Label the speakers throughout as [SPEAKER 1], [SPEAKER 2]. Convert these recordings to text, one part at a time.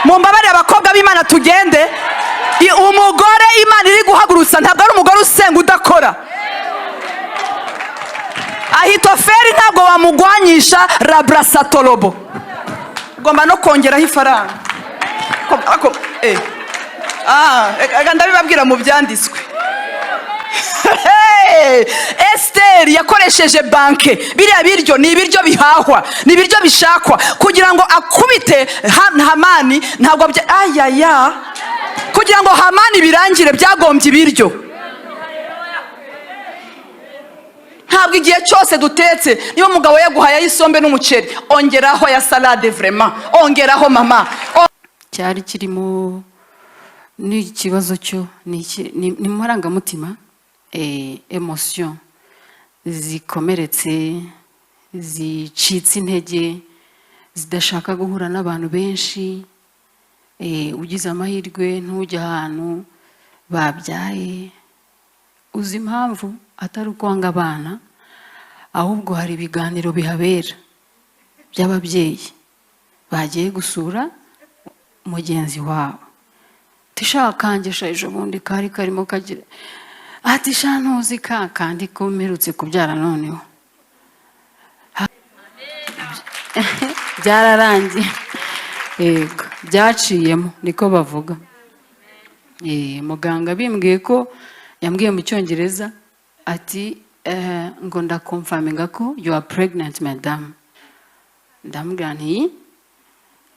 [SPEAKER 1] mumbabarire abakobwa b'Imana tugende. Umugore Imana iri guhagurutsa ntabwo ari umugore usenga udakora. Ahitofeli ntabwo wamugwanyisha rabrasatolobo. Ugomba no kongeraho ifaranga. Ndabibabwira mu byanditswe. Esther yakoresheje banke. Biriya biryo ni ibiryo bihahwa, ni ibiryo bishakwa kugira ngo akubite Hamani. Ntabwo kugira ngo Hamani birangire byagombye ibiryo. Ntabwo igihe cyose dutetse niba umugabo yaguhaye isombe n'umuceri ongeraho ya salade, vraiment ongeraho mama.
[SPEAKER 2] Cyari kirimo n'ikibazo cyo ni marangamutima, emotion zikomeretse, zicitse intege, zidashaka guhura n'abantu benshi. Ugize amahirwe ntujya ahantu babyaye, uzi impamvu atari ukwanga abana, ahubwo hari ibiganiro bihabera by'ababyeyi bagiye gusura mugenzi wabo. Tishaka kangesha ejo bundi kari karimo kagira ati sha ntuzi kandi ko mperutse kubyara noneho byararangiye. Yego byaciyemo niko bavuga. Muganga bimbwiye ko yambwiye mu Cyongereza ati ngo ndakonfaminga ko you are pregnant madam. Ndamubwira nti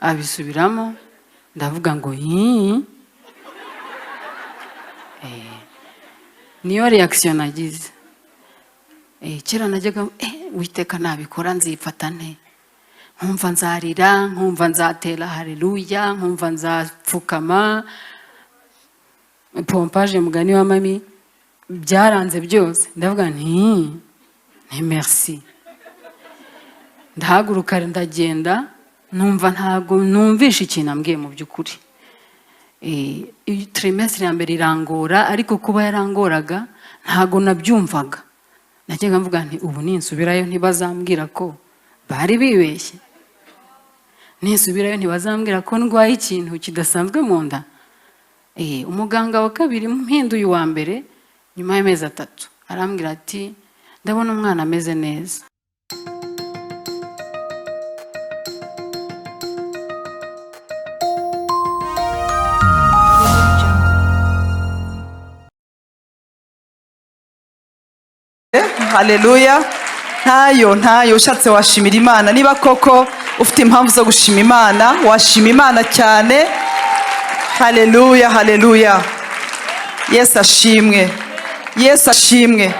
[SPEAKER 2] abisubiramo, ndavuga ngo niyo reaction nagize. Kera najyaga witeka nabikora nzifata nte, nkumva nzarira, nkumva nzatera haleluya, nkumva nzapfukama, pompage mugani wa mami byaranze byose. Ndavuga nti merci. Ndahaguruka ndagenda, numva ntago numvisha ikintu ambwiye mu byukuri. Trimestre ya mbere irangora, ariko kuba yarangoraga ntago nabyumvaga. Najyaga mvuga nti ubu ninsubirayo ntibazambwira ko bari bibeshye, ninsubirayo ntibazambwira ko ndwaye ikintu kidasanzwe mu nda. Umuganga wa kabiri mpinduye uwa mbere nyuma y'amezi 3 arambwira ati ndabona umwana ameze neza.
[SPEAKER 1] Haleluya. Ntayo ushatse washimira Imana. Niba koko ufite impamvu zo gushima Imana, washima Imana cyane. Haleluya, haleluya. Yesu ashimwe, Yesu ashimwe.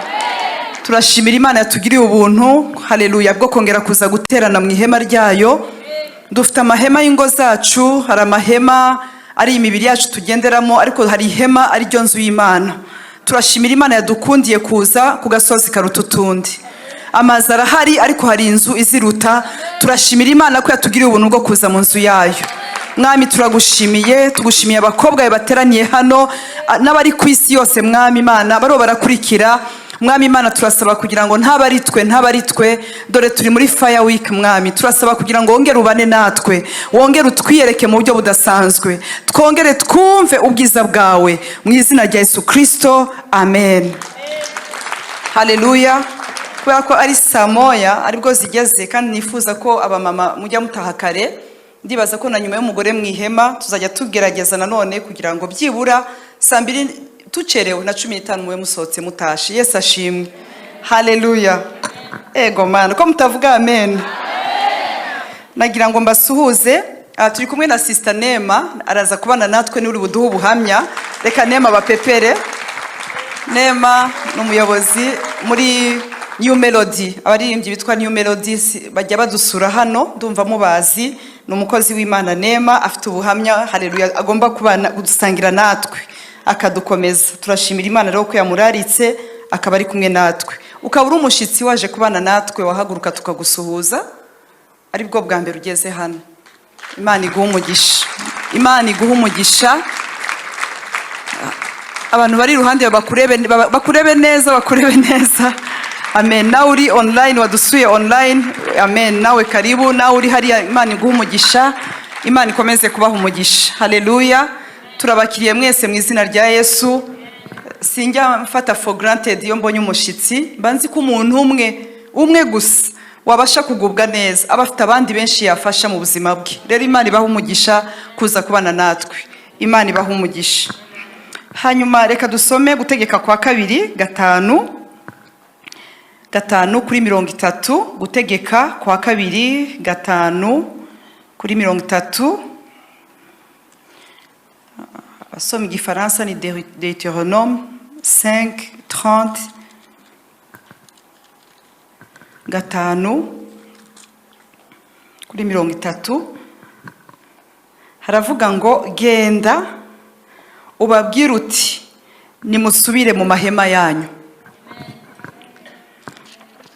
[SPEAKER 1] Turashimira Imana yatugiriye ubuntu, haleluya, bwo kongera kuza guterana mu ihema ryayo. Dufite amahema y'ingo zacu, hari amahema ari imibiri yacu tugenderamo, ariko hari ihema ari ryo nzu y'Imana. Turashimira Imana yadukundiye kuza ku gasozi karuta utundi. Amazi arahari ariko hari inzu iziruta. Turashimira Imana ko yatugiriye ubuntu bwo kuza mu nzu yayo. Mwami turagushimiye, tugushimiye abakobwa bateraniye hano n'abari ku isi yose. Mwami Imana baro barakurikira. Mwami Imana turasaba kugira ngo ntabaritwe dore turi muri fire week. Mwami turasaba kugira ngo wongere ubane natwe, wongere utwiyereke mu buryo budasanzwe, twongere twumve ubwiza bwawe mu izina rya Yesu Kristo, amen. Haleluya. Kubera ko ari saa moya aribwo zigeze, kandi nifuza ko abamama mujya mutaha kare. Ndibaza ko na nyuma y'umugore mu ihema tuzajya tugerageza nanone kugira ngo byibura saa 2 tucerewe na 15 muwe musohotse mutashi. Yesu ashimwe. Haleluya. Ego mana ko mutavuga amen. Nagira ngo mbasuhuze. Turi kumwe na sister NEEMA, araza kubana natwe n'uri buduha ubuhamya. Reka NEEMA bapepere. NEEMA n'umuyobozi muri New Melody, abaririmbyi bitwa New Melody bajya badusura hano, ndumva mubazi. N'umukozi w'Imana NEEMA, afite ubuhamya, haleluya, agomba kubana gusangira natwe akadukomeza. Turashimira Imana rero ko yamuraritse akaba ari kumwe natwe. Ukaba uri umushitsi waje kubana natwe, wahaguruka tukagusuhuza, ari bwo bwa mbere ugeze hano. Imana iguha umugisha, Imana iguha umugisha. Abantu bari iruhande bakurebe neza. Amen. Nawe uri online, wadusuye online, amen. Nawe karibu, nawe uri hariya, Imana iguha umugisha. Imana ikomeze kubaha umugisha. Haleluya. Turabakiriye mwese mu izina rya Yesu. Sinjya mfata for granted iyo mbonye umushitsi, banzi ko umuntu umwe gusa wabasha kugubwa neza abafite abandi benshi yafasha mu buzima bwe. Rero Imana ibaha umugisha kuza kubana natwe. Imana ibaha umugisha. Hanyuma reka dusome gutegeka kwa 2:5-30. Gutegeka kwa 2:5-30. Abasoma igifaransa ni Deutéronome 5:30. Haravuga ngo genda ubabwire uti nimusubire mu mahema yanyu.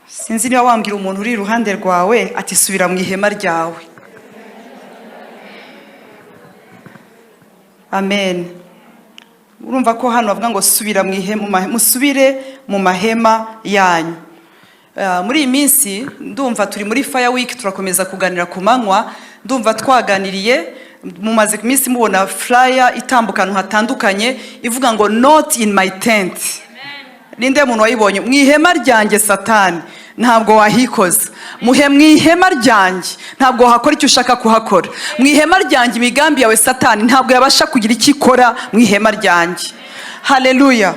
[SPEAKER 1] Sinzi niba wambwira umuntu uri iruhande rwawe ati subira mu ihema ryawe. Amen. Urumva ko hano bavuga ngo subira mu ihema, musubire mu mahema yanyu. Muri iyi minsi ndumva turi muri Fire Week, turakomeza kuganira ku manywa. Ndumva twaganiriye, mumaze iminsi mubona flyer itambuka ahantu hatandukanye ivuga ngo not in my tent. Ninde muntu wayibonye? Mu ihema ryanjye Satani ntabwo wahikoza. Muhe mu ihema ryanjye ntabwo wahakora icyo ushaka kuhakora. Mu ihema ryanjye imigambi yawe Satani ntabwo yabasha kugira icyo ikora mu ihema ryanjye. Haleluya.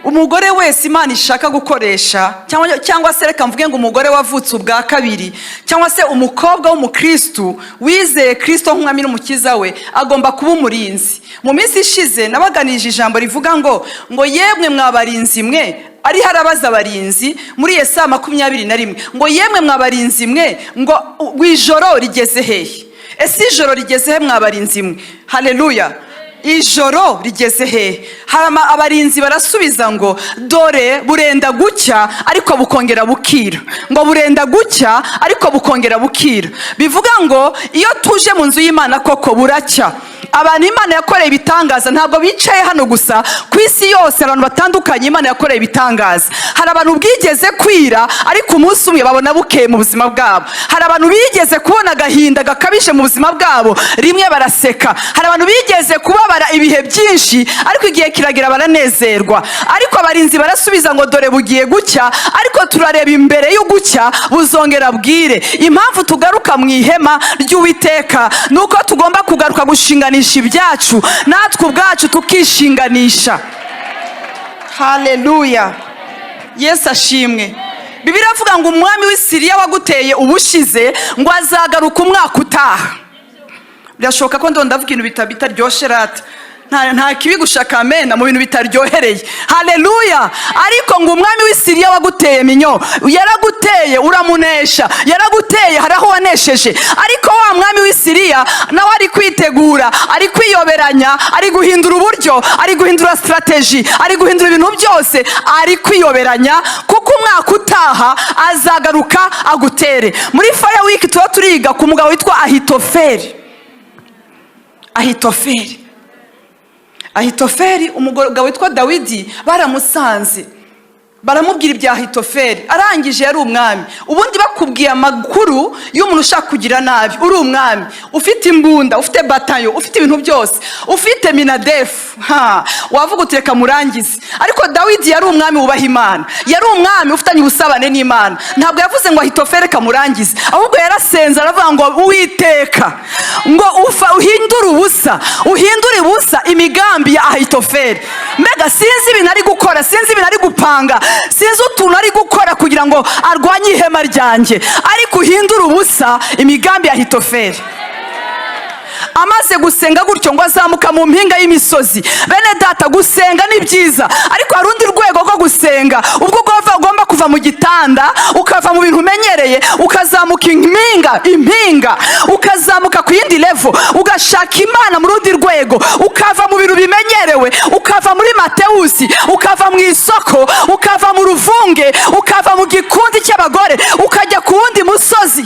[SPEAKER 1] Umugore wese Imana ishaka gukoresha, cyangwa se reka mvuge ngo umugore wavutse ubwa kabiri, cyangwa se umukobwa w'umukristo wizeye Kristo nk'umwami n'umukiza we, agomba kuba umurinzi. Mu minsi ishize nabaganije ijambo rivuga ngo yemwe mwabarinzi mwe, ari harabaza abarinzi muri Yesaya 21 ngo yemwe mwabarinzi mwe, ngo wijoro rigeze hehe? Ese ijoro rigeze he mwabarinzi mwe? Haleluya. Ijoro rigeze he? Harama abarinzi barasubiza ngo dore burenda gucya ariko bukongera bukira. Ngo burenda gucya ariko bukongera bukira. Bivuga ngo iyo tuje mu nzu y'Imana koko buracya. Abantu Imana yakoreye ibitangaza ntabwo bicaye hano gusa, ku isi yose abantu batandukanye Imana yakoreye ibitangaza. Hari abantu bwigeze kwira ariko umunsi umwe babona bukeye mu buzima bwabo. Hari abantu bigeze kubona gahinda gakabije mu buzima bwabo, rimwe baraseka. Hari abantu bigeze kubabara ibihe byinshi ariko igihe kiragira baranezerwa. Ariko abarinzi barasubiza ngo dore bugiye gucya ariko turareba imbere y'ugucya buzongera bwire. Impamvu tugaruka mu ihema ry'Uwiteka nuko tugomba kugaruka gushinganisha ibyacu, natwe ubwacu tukishinganisha. Haleluya. Yesu ashimwe. Bibiliya ivuga ngo umwami w'Isiriya waguteye ubushize ngo azagaruka umwaka utaha. Birashoboka ko ndavuga ibintu bitaryoshye rata. Nta kibi gushaka amena mu bintu bitaryohereye. Haleluya. Ariko ngo umwami w'Isiriya waguteye minyo, yaraguteye uramunesha, yaraguteye haraho wanesheje. Ariko wa mwami w'Isiriya nawe ari kwitegura, ari kwiyoberanya, ari guhindura uburyo, ari guhindura strategy, ari guhindura ibintu byose, ari kwiyoberanya kuko umwaka utaha azagaruka agutere. Muri Fire Week tuba turiga ku mugabo witwa Ahitofeli, umugabo witwa Dawidi baramusanze. Baramubwira ibya Ahitofeli, arangije yari umwami. Ubundi bakubwiye amakuru y'umuntu ushaka kugira nabi, uri umwami, ufite imbunda, ufite batayo, ufite ibintu byose, ufite minadefu, wavuga utereka murangize. Ariko Dawidi yari umwami wubaha Imana, yari umwami ufitanye ubusabane n'Imana. Ntabwo yavuze ngo Ahitofeli kamurangize, ahubwo yarasenze aravuga ngo Uwiteka ngo uhindure ubusa imigambi ya Ahitofeli. Mbega sinzi ibintu ari gukora, sinzi ibintu ari gupanga, sinzi utuntu ari gukora kugira ngo arwanye ihema ryanjye, ariko uhindura ubusa imigambi ya Ahitofeli. Amaze gusenga gutyo ngo azamuka mu mpinga y'imisozi. Bene data, gusenga ni byiza, ariko hari undi rwego rwo gusenga. Ubwo ugomba kuva mu gitanda ukava mu bintu umenyereye ukazamuka impinga, ukazamuka ku yindi level, ugashaka Imana mu rundi rwego, ukava mu bintu bimenyerewe, ukava muri Matewusi, ukava mu isoko, ukava mu ruvunge, ukava mu gikundi cy'abagore, ukajya ku wundi musozi.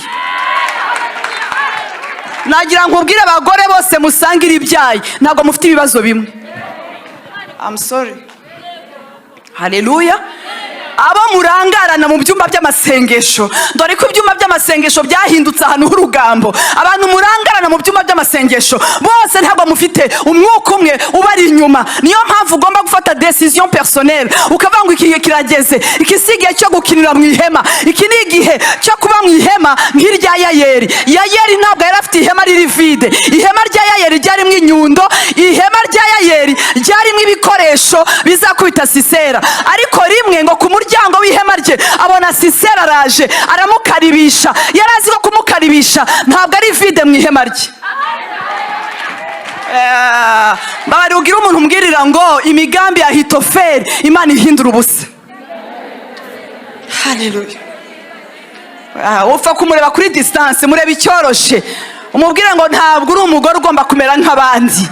[SPEAKER 1] Nagira nkubwire abagore bose musangira ibyayi ntabwo mufite ibibazo bimwe. I'm sorry. Haleluya. abo murangarana mu byumba by'amasengesho, dore ko ibyumba by'amasengesho byahindutse ahantu h'urugambo. Abantu murangarana mu byumba by'amasengesho bose ntabwo mufite umwuka umwe ubari inyuma. Niyo mpamvu ugomba gufata decision personnelle, ukavuga ngo iki kirageze, iki si igihe cyo gukinira mu ihema, iki ni igihe cyo kuba mu ihema nk'irya Yayeli. Yayeli ntabwo yari afite ihema riri vide. Ihema rya Yayeli ryarimo inyundo, ihema rya Yayeli ryarimo ibikoresho bizakubita Sisera. Ariko rimwe ngo ku muryango w'ihema rye abona Sisera araje aramukaribisha. Yari azi ko kumukaribisha ntabwo ari vide mu ihema rye. Bari ugira umuntu umbwirira ngo imigambi ya Hitofeli Imana ihindura ubusa. Haleluya. Upfa kumureba kuri distance, mureba icyoroshe, umubwire ngo ntabwo uri umugore ugomba kumera nk'abandi.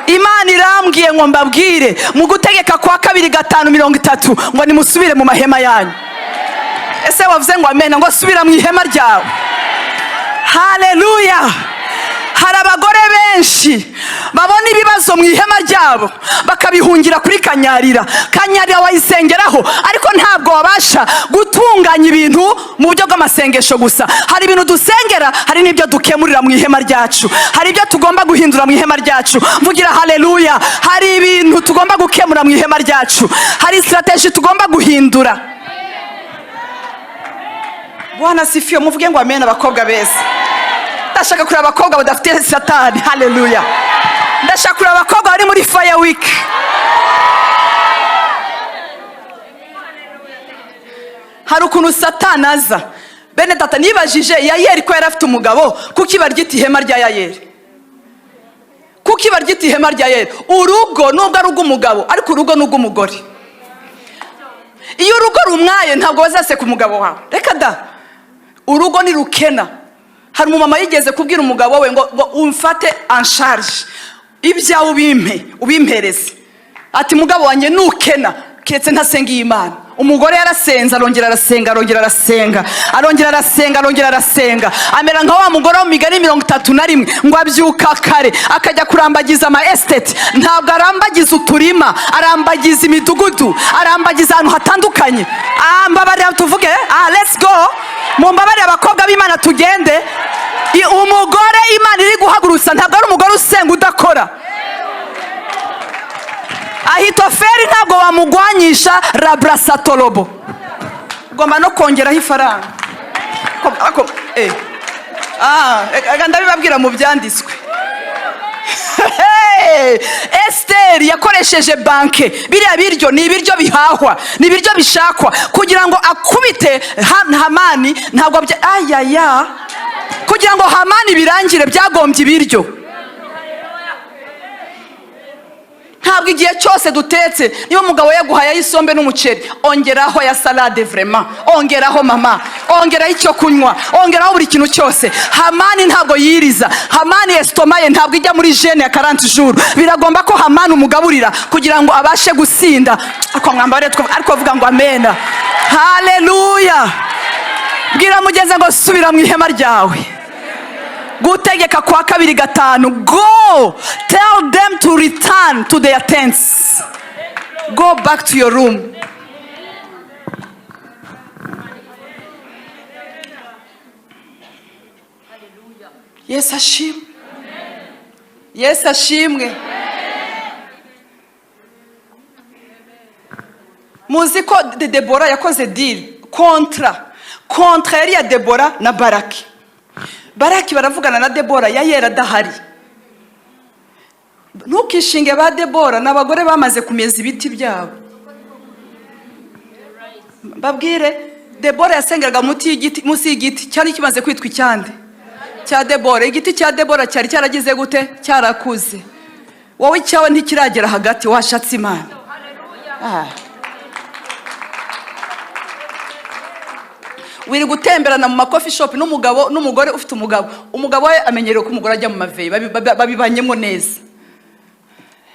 [SPEAKER 1] Imana irambwiye ngo mbabwire mu gutegeka kwa 2:5:30 ngo nimusubire mu mahema yanyu. Ese wavuze ngo amen, ngo subira mu ihema ryawe. Haleluya. Hari abagore benshi babona ibibazo mu ihema ryabo bakabihungira kuri kanyarira. Kanyarira wayisengeraho ariko ntabwo wabasha gutunganya ibintu mu buryo bw'amasengesho gusa. Hari ibintu dusengera, hari n'ibyo dukemurira mu ihema ryacu, hari ibyo tugomba guhindura mu ihema ryacu. Mvugira haleluya. Hari ibintu tugomba gukemura mu ihema ryacu, hari strategy tugomba guhindura. Bwana sifiwe. Muvuge ngo amen abakobwa beza. Ndashaka kureba abakobwa badafite satani. Haleluya. Ndashaka kureba abakobwa bari muri fire week. Hari ukuntu satani aza. Bene data nibajije Yayeli ko yari afite umugabo, kuki baryita ihema rya Yayeli? Kuki baryita ihema rya Yayeli? Urugo nubwo ari umugabo, ariko urugo nubwo umugore. Iyo urugo rumwaye ntabwo bazaseka umugabo wawe. Reka da. Urugo ni rukena. Hari umumama yigeze kubwira umugabo we ngo umfate en charge, ibyawe ubimpereze. Ati mugabo wanjye nukena kiretse ntasengiye Imana. Umugore yarasenze, arongera arasenga, arongera arasenga, arongera arasenga, arongera arasenga. Amera nka wa mugore wo Migani 31 ngo abyuka kare akajya kurambagiza ama estate. Ntabwo arambagiza uturima, arambagiza imidugudu, arambagiza ahantu hatandukanye. Mbabarira tuvuge, let's go. Mumbabarira abakobwa b'Imana tugende. Umugore Imana iri guhagurutsa ntabwo ari umugore usenga udakora. Ahitofeli ntabwo wamugwanyisha rabrasatolobo. Ugomba no kongeraho ifaranga. Ndabibabwira mu byanditswe. Esteri yakoresheje banke. Biriya biryo ni ibiryo bihahwa, ni ibiryo bishakwa kugira ngo akubite Hamani. Ntabwo kugira ngo Hamani birangire byagombye ibiryo. Ntabwo igihe cyose dutetse niyo mugabo yaguhaye isombe n'umuceri ongeraho ya salade, vraiment ongeraho mama, ongeraho icyo kunywa, ongeraho buri kintu cyose. Hamani ntabwo yiriza. Hamani estomaye ntabwo ijya muri jeune ya 40 jours. Biragomba ko Hamani umugaburira kugira ngo abashe gusinda. Ako mwambare ariko avuga ngo amena. Haleluya. Bwira mugeze ngo subira mu ihema ryawe. Gutegeka kwa 2:5. Go tell them to return to their tents. Go back to your room. Yes ashimwe. Yes ashimwe. Muzi ko Deborah yakoze deal kontra yari ya Deborah na Baraki. Baraki baravugana na Deborah, Yayeli adahari. Ntukishinge ba Deborah n'abagore bamaze kumeza ibiti byabo. Babwire Deborah yasengeraga musi y'igiti cyari kimaze kwitwa icyande cya Deborah. Igiti cya Deborah cyari cyaragize gute? Cyarakuze. Wowe cyawe ntikiragera hagati, washatse Imana. Wiri gutemberana mu coffee shop n'umugore ufite umugabo. Umugabo we amenyereye ko umugore ajya mu maveyi, babibanyemo neza.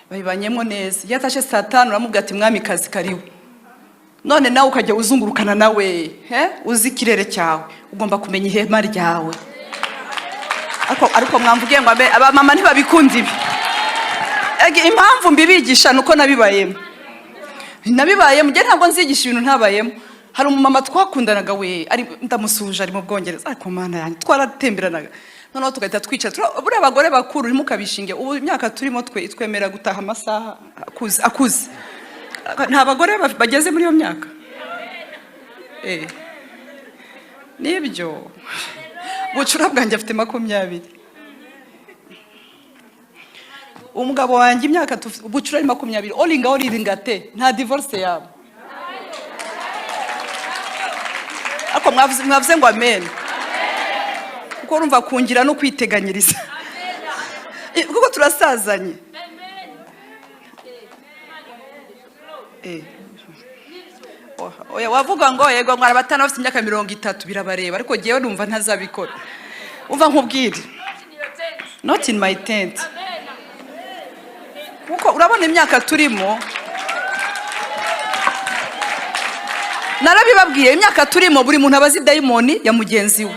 [SPEAKER 1] Babibanyemo neza. Yatashe saa 5 uramubwira ati mwami kazi karibu. None nawe ukajya uzungurukana nawe, uzi ikirere cyawe. Ugomba kumenya ihema ryawe. Ariko mwamvugiye ngo aba mama ntibabikunda ibi. Impamvu mbibigisha nuko nabibayemo. nabibayemo njye ntabwo nzigisha ibintu ntabayemo. Hari umumama twakundanaga we ari ndamusuhuje ari mu Bwongereza ariko mana yanjye twaratemberanaga noneho tugahita twicara buriya abagore bakuru ntimukabishinge ubu imyaka turimo twemera gutaha amasaha akuze nta bagore bageze muri iyo myaka nibyo bucura bwanjye afite 20 umugabo wanjye imyaka bucura ari 20 olinga oringate nta divorce yabo ako mwavuze ngo amen kuko urumva kungira no kwiteganyiriza kuko turasazanye oya wavuga ngo yego mwara batana bafite imyaka 30 birabareba ariko giye numva ntazabikora umva nkubwire not in my tent kuko urabona imyaka turimo narabibabwiye imyaka turimo buri muntu abazi daimoni ya mugenzi we.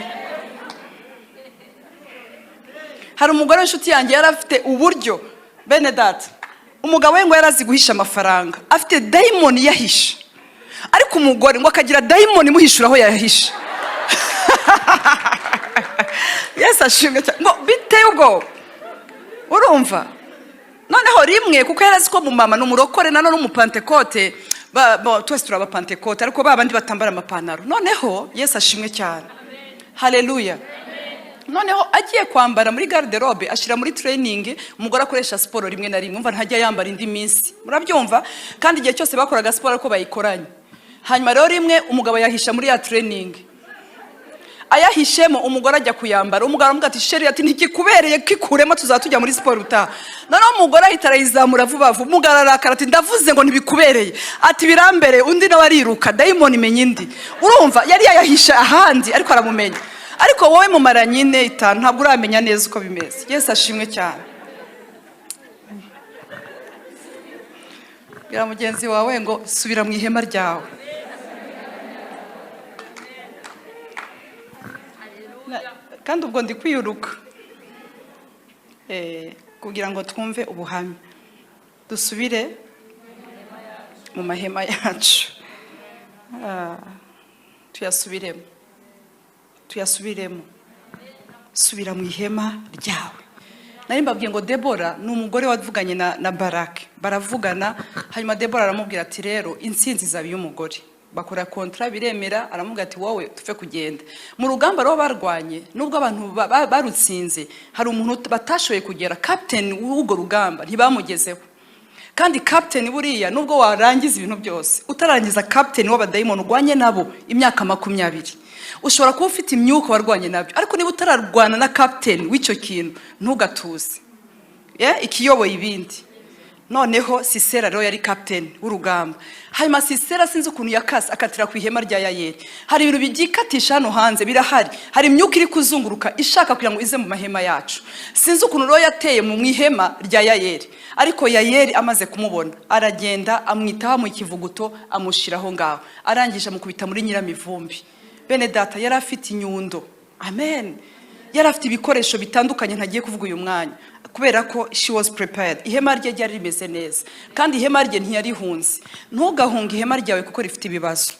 [SPEAKER 1] Hari umugore w'inshuti yanjye yarafite uburyo bene data umugabo we ngo yarazi guhisha amafaranga afite daimoni yahisha ariko umugore ngo akagira daimoni muhishura aho yahisha. Yes ashimwe cyane ngo biteye ubwo urumva noneho rimwe kuko yarazi ko mu mama n'umurokore nano n'umupantekote twese turaba pantekote ariko babandi batambara amapantaro noneho Yesu ashimwe cyane haleluya. Noneho agiye kwambara muri garderobe ashira muri training umugore akoresha siporo rimwe na rimwe umva ntajya yambara indi minsi murabyumva kandi igihe cyose bakoraga siporo ariko bayikoranye hanyuma rero rimwe umugabo yahisha muri ya training ayahishemo umugore ajya kuyambara umugabo aramubwira ati sheri ati ntikikubereye kikuremo tuzatujya muri siporo utaha noneho umugore ahita arayizamura vuba vuba umugabo ararakara ati ndavuze ngo ntibikubereye ati birambere undi nawe ariruka daimoni menye indi urumva yari yayahisha ahandi ariko aramumenya ariko wowe mu maranyine itanu ntabwo uramenya neza uko bimeze. Yesu ashimwe cyane. Bwira mugenzi wawe ngo subira mu ihema ryawe. Kandi ubwo ndi kwiyuruka kugira ngo twumve ubuhamya dusubire mu mahema yacu tuyasubiremo subira mu ihema ryawe. Nari mbabwiye ngo Debora ni umugore wavuganye na Barake baravugana hanyuma Debora aramubwira ati rero intsinzi zabi y'umugore bakora kontra biremera aramubwira ati wowe tufe kugenda mu rugamba rwo barwanye nubwo abantu barutsinze hari umuntu batashoboye kugera captain w'ugo rugamba ntibamugezeho kandi captain buriya nubwo warangiza ibintu byose utarangiza captain w'abadayimoni ugwanye nabo imyaka 20 ushobora kuba ufite imyuka warwanye nabyo ariko niba utararwana na captain w'icyo kintu ntugatuze ikiyoboye ibindi. Noneho Sisera rero yari captain w'urugamba hanyuma Sisera sinzi ukuntu yakase akatira ku ihema rya Yayeli hari ibintu bigikatisha hano hanze birahari hari imyuka iri kuzunguruka ishaka kugira ngo ize mu mahema yacu sinzi ukuntu rero yateye mu ihema rya Yayeli ariko Yayeli amaze kumubona aragenda amwitaho mu kivuguto amushiraho ngaho arangije amukubita muri nyiramivumbi. Bene data yari afite inyundo amen yari afite ibikoresho bitandukanye ntagiye kuvuga uyu mwanya kubera ko she was prepared. Ihema rye ryari rimeze neza kandi ihema rye ntiyarihunze. Ntugahunge ihema ryawe kuko rifite ibibazo.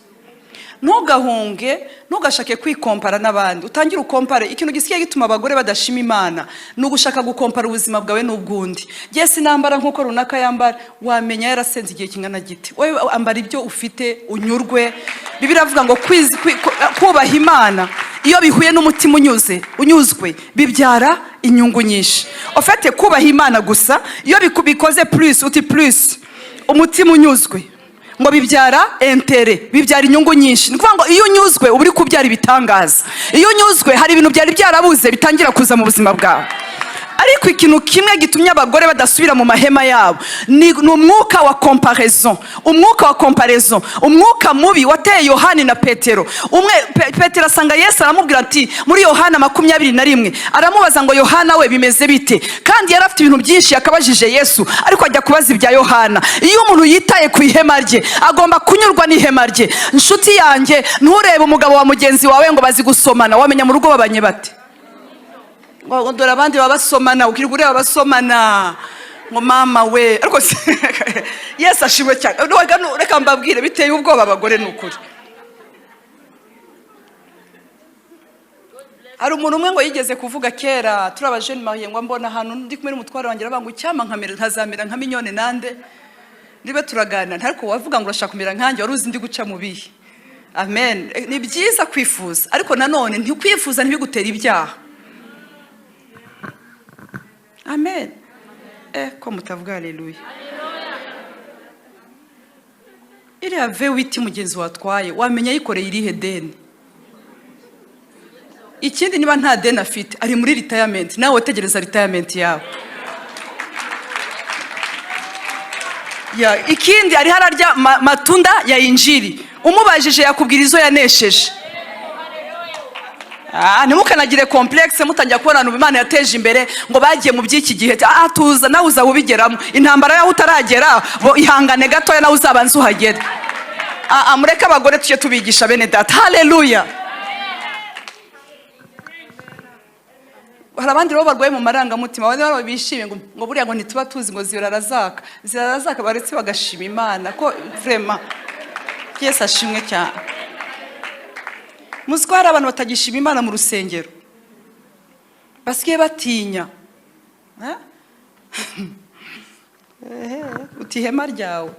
[SPEAKER 1] Ntugashake kwikompara n'abandi utangira ukompare ikintu gisiye gituma abagore badashima Imana nugushaka gukompara ubuzima bwawe n'ubwundi. Jesi nambara nkuko runaka yambara wamenya yarasenze igihe kingana giti wewe ambara ibyo ufite unyurwe. Bibiliya avuga ngo kubaha Imana iyo bihuye n'umutima unyuzwe bibyara inyungu nyinshi. Ofete kubaha Imana gusa iyo bikoze plus uti plus umutima unyuzwe ngo bibyara entere bibyara inyungu nyinshi. Nikuvuga ngo iyo unyuzwe uburi kubyara ibitangaza. Iyo unyuzwe hari ibintu byari byarabuze bitangira kuza mu buzima bwawe. Ariko ikintu kimwe gitumye abagore badasubira mu mahema yabo ni umwuka wa comparaison. Umwuka mubi wateye Yohani na Petero. Petero asanga Yesu aramubwira ati muri Yohana 21 aramubaza ngo Yohana we bimeze bite kandi yari afite ibintu byinshi yakabajije Yesu ariko ajya kubaza ibya Yohana. Iyo umuntu yitaye ku ihema rye agomba kunyurwa n'ihema rye. Nshuti yanjye nturebe umugabo wa mugenzi wawe ngo bazi gusomana wamenya mu rugo babanye bate ngo dore abandi babasomana ukirigure babasomana ngo mama we ariko Yesu ashimwe cyane. Reka mbabwire biteye ubwoba abagore n'ukuri. Hari umuntu umwe ngo yigeze kuvuga kera turi abajeni mariye ngo mbona ahantu ndi kumwe n'umutware wanjye aravuga ngo icyama nkamera ntazamera nka Mignone nande nibe turaganira ariko wavuga ngo urashaka kumera nkanjye wari uzi ndi guca mu bihe. Amen. Ni byiza kwifuza ariko nanone ntikwifuza ntibigutera ibyaha. Amen. Ko mutavuga haleluya. Iriya V8 mugenzi watwaye wamenya yikoreye irihe deni. Ikindi niba nta deni afite ari muri retirement nawe utegereza retirement yawe. Ikindi ari hararya matunda ya injiri umubajije yakubwira izo yanesheje. Ntimukanagire complexe mutangira kubona abantu Imana yateje imbere ngo bagiye mu by'iki gihe. Tuza nawe uza ubigeramo intambara yaho utaragera ihangane gatoya nawe uzabanza uhagere. Mureke abagore tujye tubigisha bene data. Haleluya. Hari abandi rero barwaye mu marangamutima bane bishimye ngo buriya ngo ntituba tuzi ngo zirarazaka baretse bagashima Imana ko vraiment Yesu ashimwe cyane. Muziko hari abantu batagishima Imana mu rusengero basigaye batinya. Utihema ryawe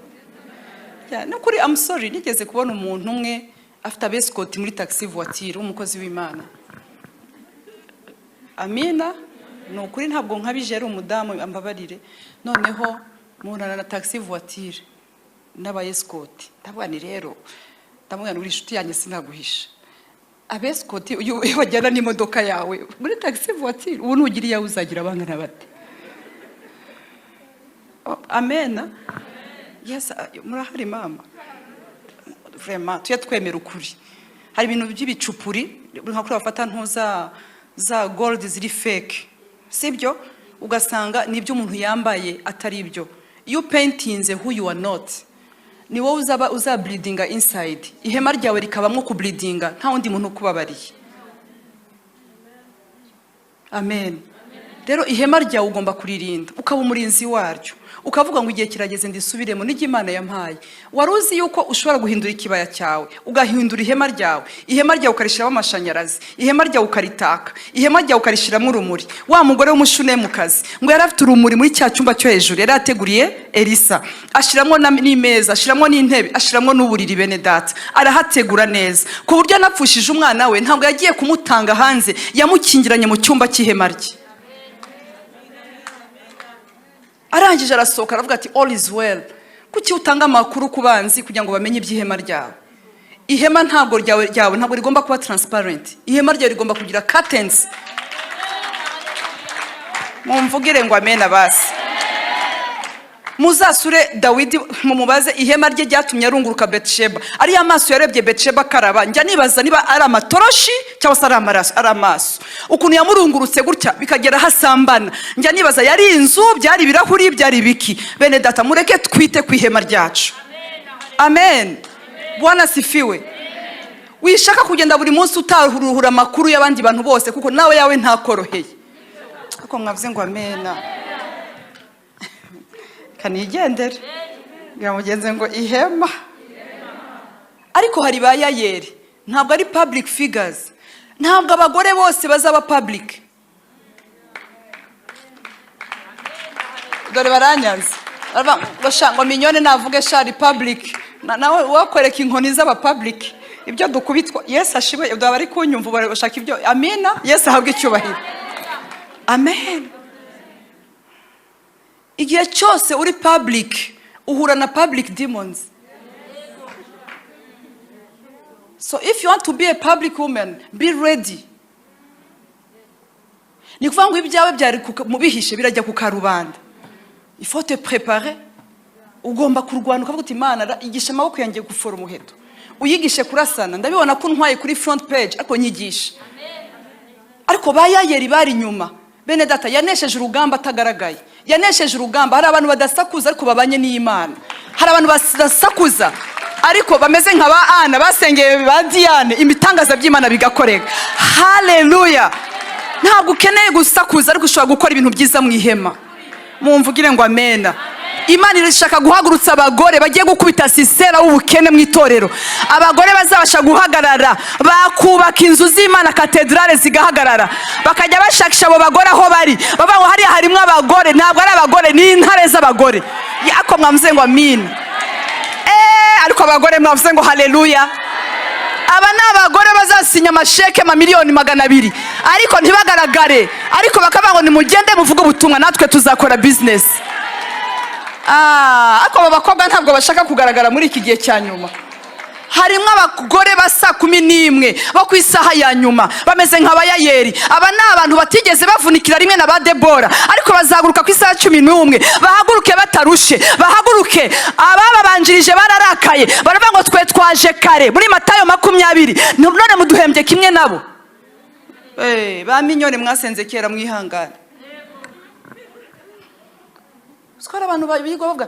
[SPEAKER 1] nukuri. I'm sorry nigeze kubona umuntu umwe afite abescot muri taxi voiture umukozi w'Imana. Amina nukuri ntabwo nkabije ari umudamu ambabarire. Noneho murana na taxi voiture n'aba escort ndabwani rero ndamwana uri inshuti yanjye sinaguhisha. Abescot uyu wajyana n'imodoka yawe muri taxi voiture ubu ntugiriye uzagira abangana bate. Amen. Yes, murahari mama. Vraiment tuye twemera ukuri. Hari ibintu by'ibicupuri nka kuri bafata ntuza za gold ziri fake. Sibyo ugasanga nibyo umuntu yambaye atari ibyo. You paintinze who you are not. Ni wowe uza bleedinga inside. Ihema ryawe rikabamwo ku bleedinga nta wundi muntu kubabariye. Amen. Rero ihema ryawe ugomba kuririnda ukaba umurinzi waryo. Ukavuga ngo igihe kirageze ndisubiremo n'igi Imana yampaye. Waruzi yuko ushobora guhindura ikibaya cyawe ugahindura ihema ryawe. Ihema ryawe ukarishiramo amashanyarazi. Ihema ryawe ukaritaka. Ihema ryawe ukarishiramo urumuri. Wa mugore w'umushune mu kazi ngo yarafite urumuri muri cya cyumba cyo hejuru yari ateguriye Elisa. Ashiramo n'imeza, ashiramo n'intebe, ashiramo n'uburiri bene data. Arahategura neza. Ku buryo napfushije umwana we ntabwo yagiye kumutanga hanze yamukingiranye mu cyumba cy'ihema rye. Arangije arasohoka aravuga ati all is well. Kuki utanga amakuru kubanzi kugira ngo bamenye iby'ihema ryawe. Ihema ntabwo ryawe ntabwo rigomba kuba transparent. Ihema ryawe rigomba kugira curtains. Mumvugire ngo amen basi. Muzasure Dawidi mumubaze ihema rye ryatumye arunguruka Betsheba. Ari amaso yarebye Betsheba karaba. Njya nibaza niba ari amatoroshi cyangwa se ari amaso. Ukuntu yamurungurutse gutya bikagera hasambana. Njya nibaza yari inzu byari ibirahuri byari biki. Bene data mureke twite ku ihema ryacu. Amen. Bwana sifiwe. Wishaka kugenda buri munsi utaruhura amakuru y'abandi bantu bose kuko nawe yawe ntakoroheye. Kuko mwavuze ngo amena. Kanigendere biramugenze ngo ihema. Ariko hari bayayeri ntabwo ari public figures. Ntabwo abagore bose bazaba public. Dore baranyanze ngo Mignone navuge shari public nawe wakwereka inkoni z'aba public ibyo dukubitwa. Yesu ashimwe udaba ari kunyumva bashaka ibyo. Amina. Yesu ahabwe icyubahiro. Amen. Igihe cyose uri public uhura na public demons. So if you want to be a public woman, be ready. Ni kuvuga ngo ibyawe byari mubihishe birajya ku karubanda. Il faut te préparer. Ugomba kurwana ukavuga uti Imana igisha amaboko yanjye gufora umuheto. Uyigishe kurasana. Ndabibona ko ntwaye kuri front page ariko nyigisha. Ariko bayayeri bari nyuma. Bene data yanesheje urugamba atagaragaye. Yanesheje urugamba. Hari abantu badasakuza ariko babanye n'Imana. Hari abantu badasakuza ariko bameze nka ba Ana basengeye ba Diane imitangaza by'Imana bigakoreka. Haleluya. Ntabwo ukeneye gusakuza ariko ushobora gukora ibintu byiza mu ihema. mumvugire ngo amena. Imana irashaka guhagurutsa abagore bagiye gukubita sisera w'ubukene mu itorero. Abagore bazabasha guhagarara bakubaka inzu z'Imana, katedrale zigahagarara, bakajya bashakisha abo bagore aho bari, bavuga ngo hariya harimo abagore. Ntabwo ari abagore, ni intare z'abagore. Yako mwavuze ngo amina. Ariko abagore mwavuze ngo haleluya. Aba ni abagore bazasinya amasheke amamiliyoni 200 ariko ntibagaragare, ariko bakavuga ngo nimugende muvuge ubutumwa, natwe tuzakora business. Ariko aba bakobwa ntabwo bashaka kugaragara muri iki gihe cya nyuma. Harimo abagore basa 11 bo ku isaha ya nyuma bameze nk'abayayeri. Aba ni abantu batigeze bavunikira rimwe na ba Debora, ariko bazaguruka ku isaha 11, bahaguruke batarushe, bahaguruke. Abababanjirije bararakaye, baravuga ngo twe twaje kare muri Matayo 20, none muduhembye kimwe nabo. Ba mignone mwasenze kera mwihangane. Skora abantu babigo bavuga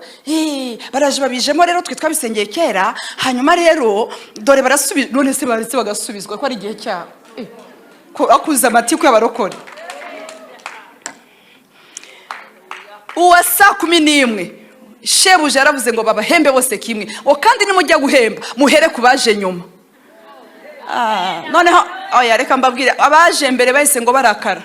[SPEAKER 1] baraje babijemo, rero twe twabisengeye kera, hanyuma rero dore barasubiza. None se baretse bagasubizwa ko ari igihe cyabo ko akuza amatiku y'abarokore. Uwa saa 11 shebuja yaravuze ngo babahembe bose kimwe, kandi nimujya guhemba muhere kubaje nyuma. Noneho oya reka mbabwire, abaje mbere bahise ngo barakara.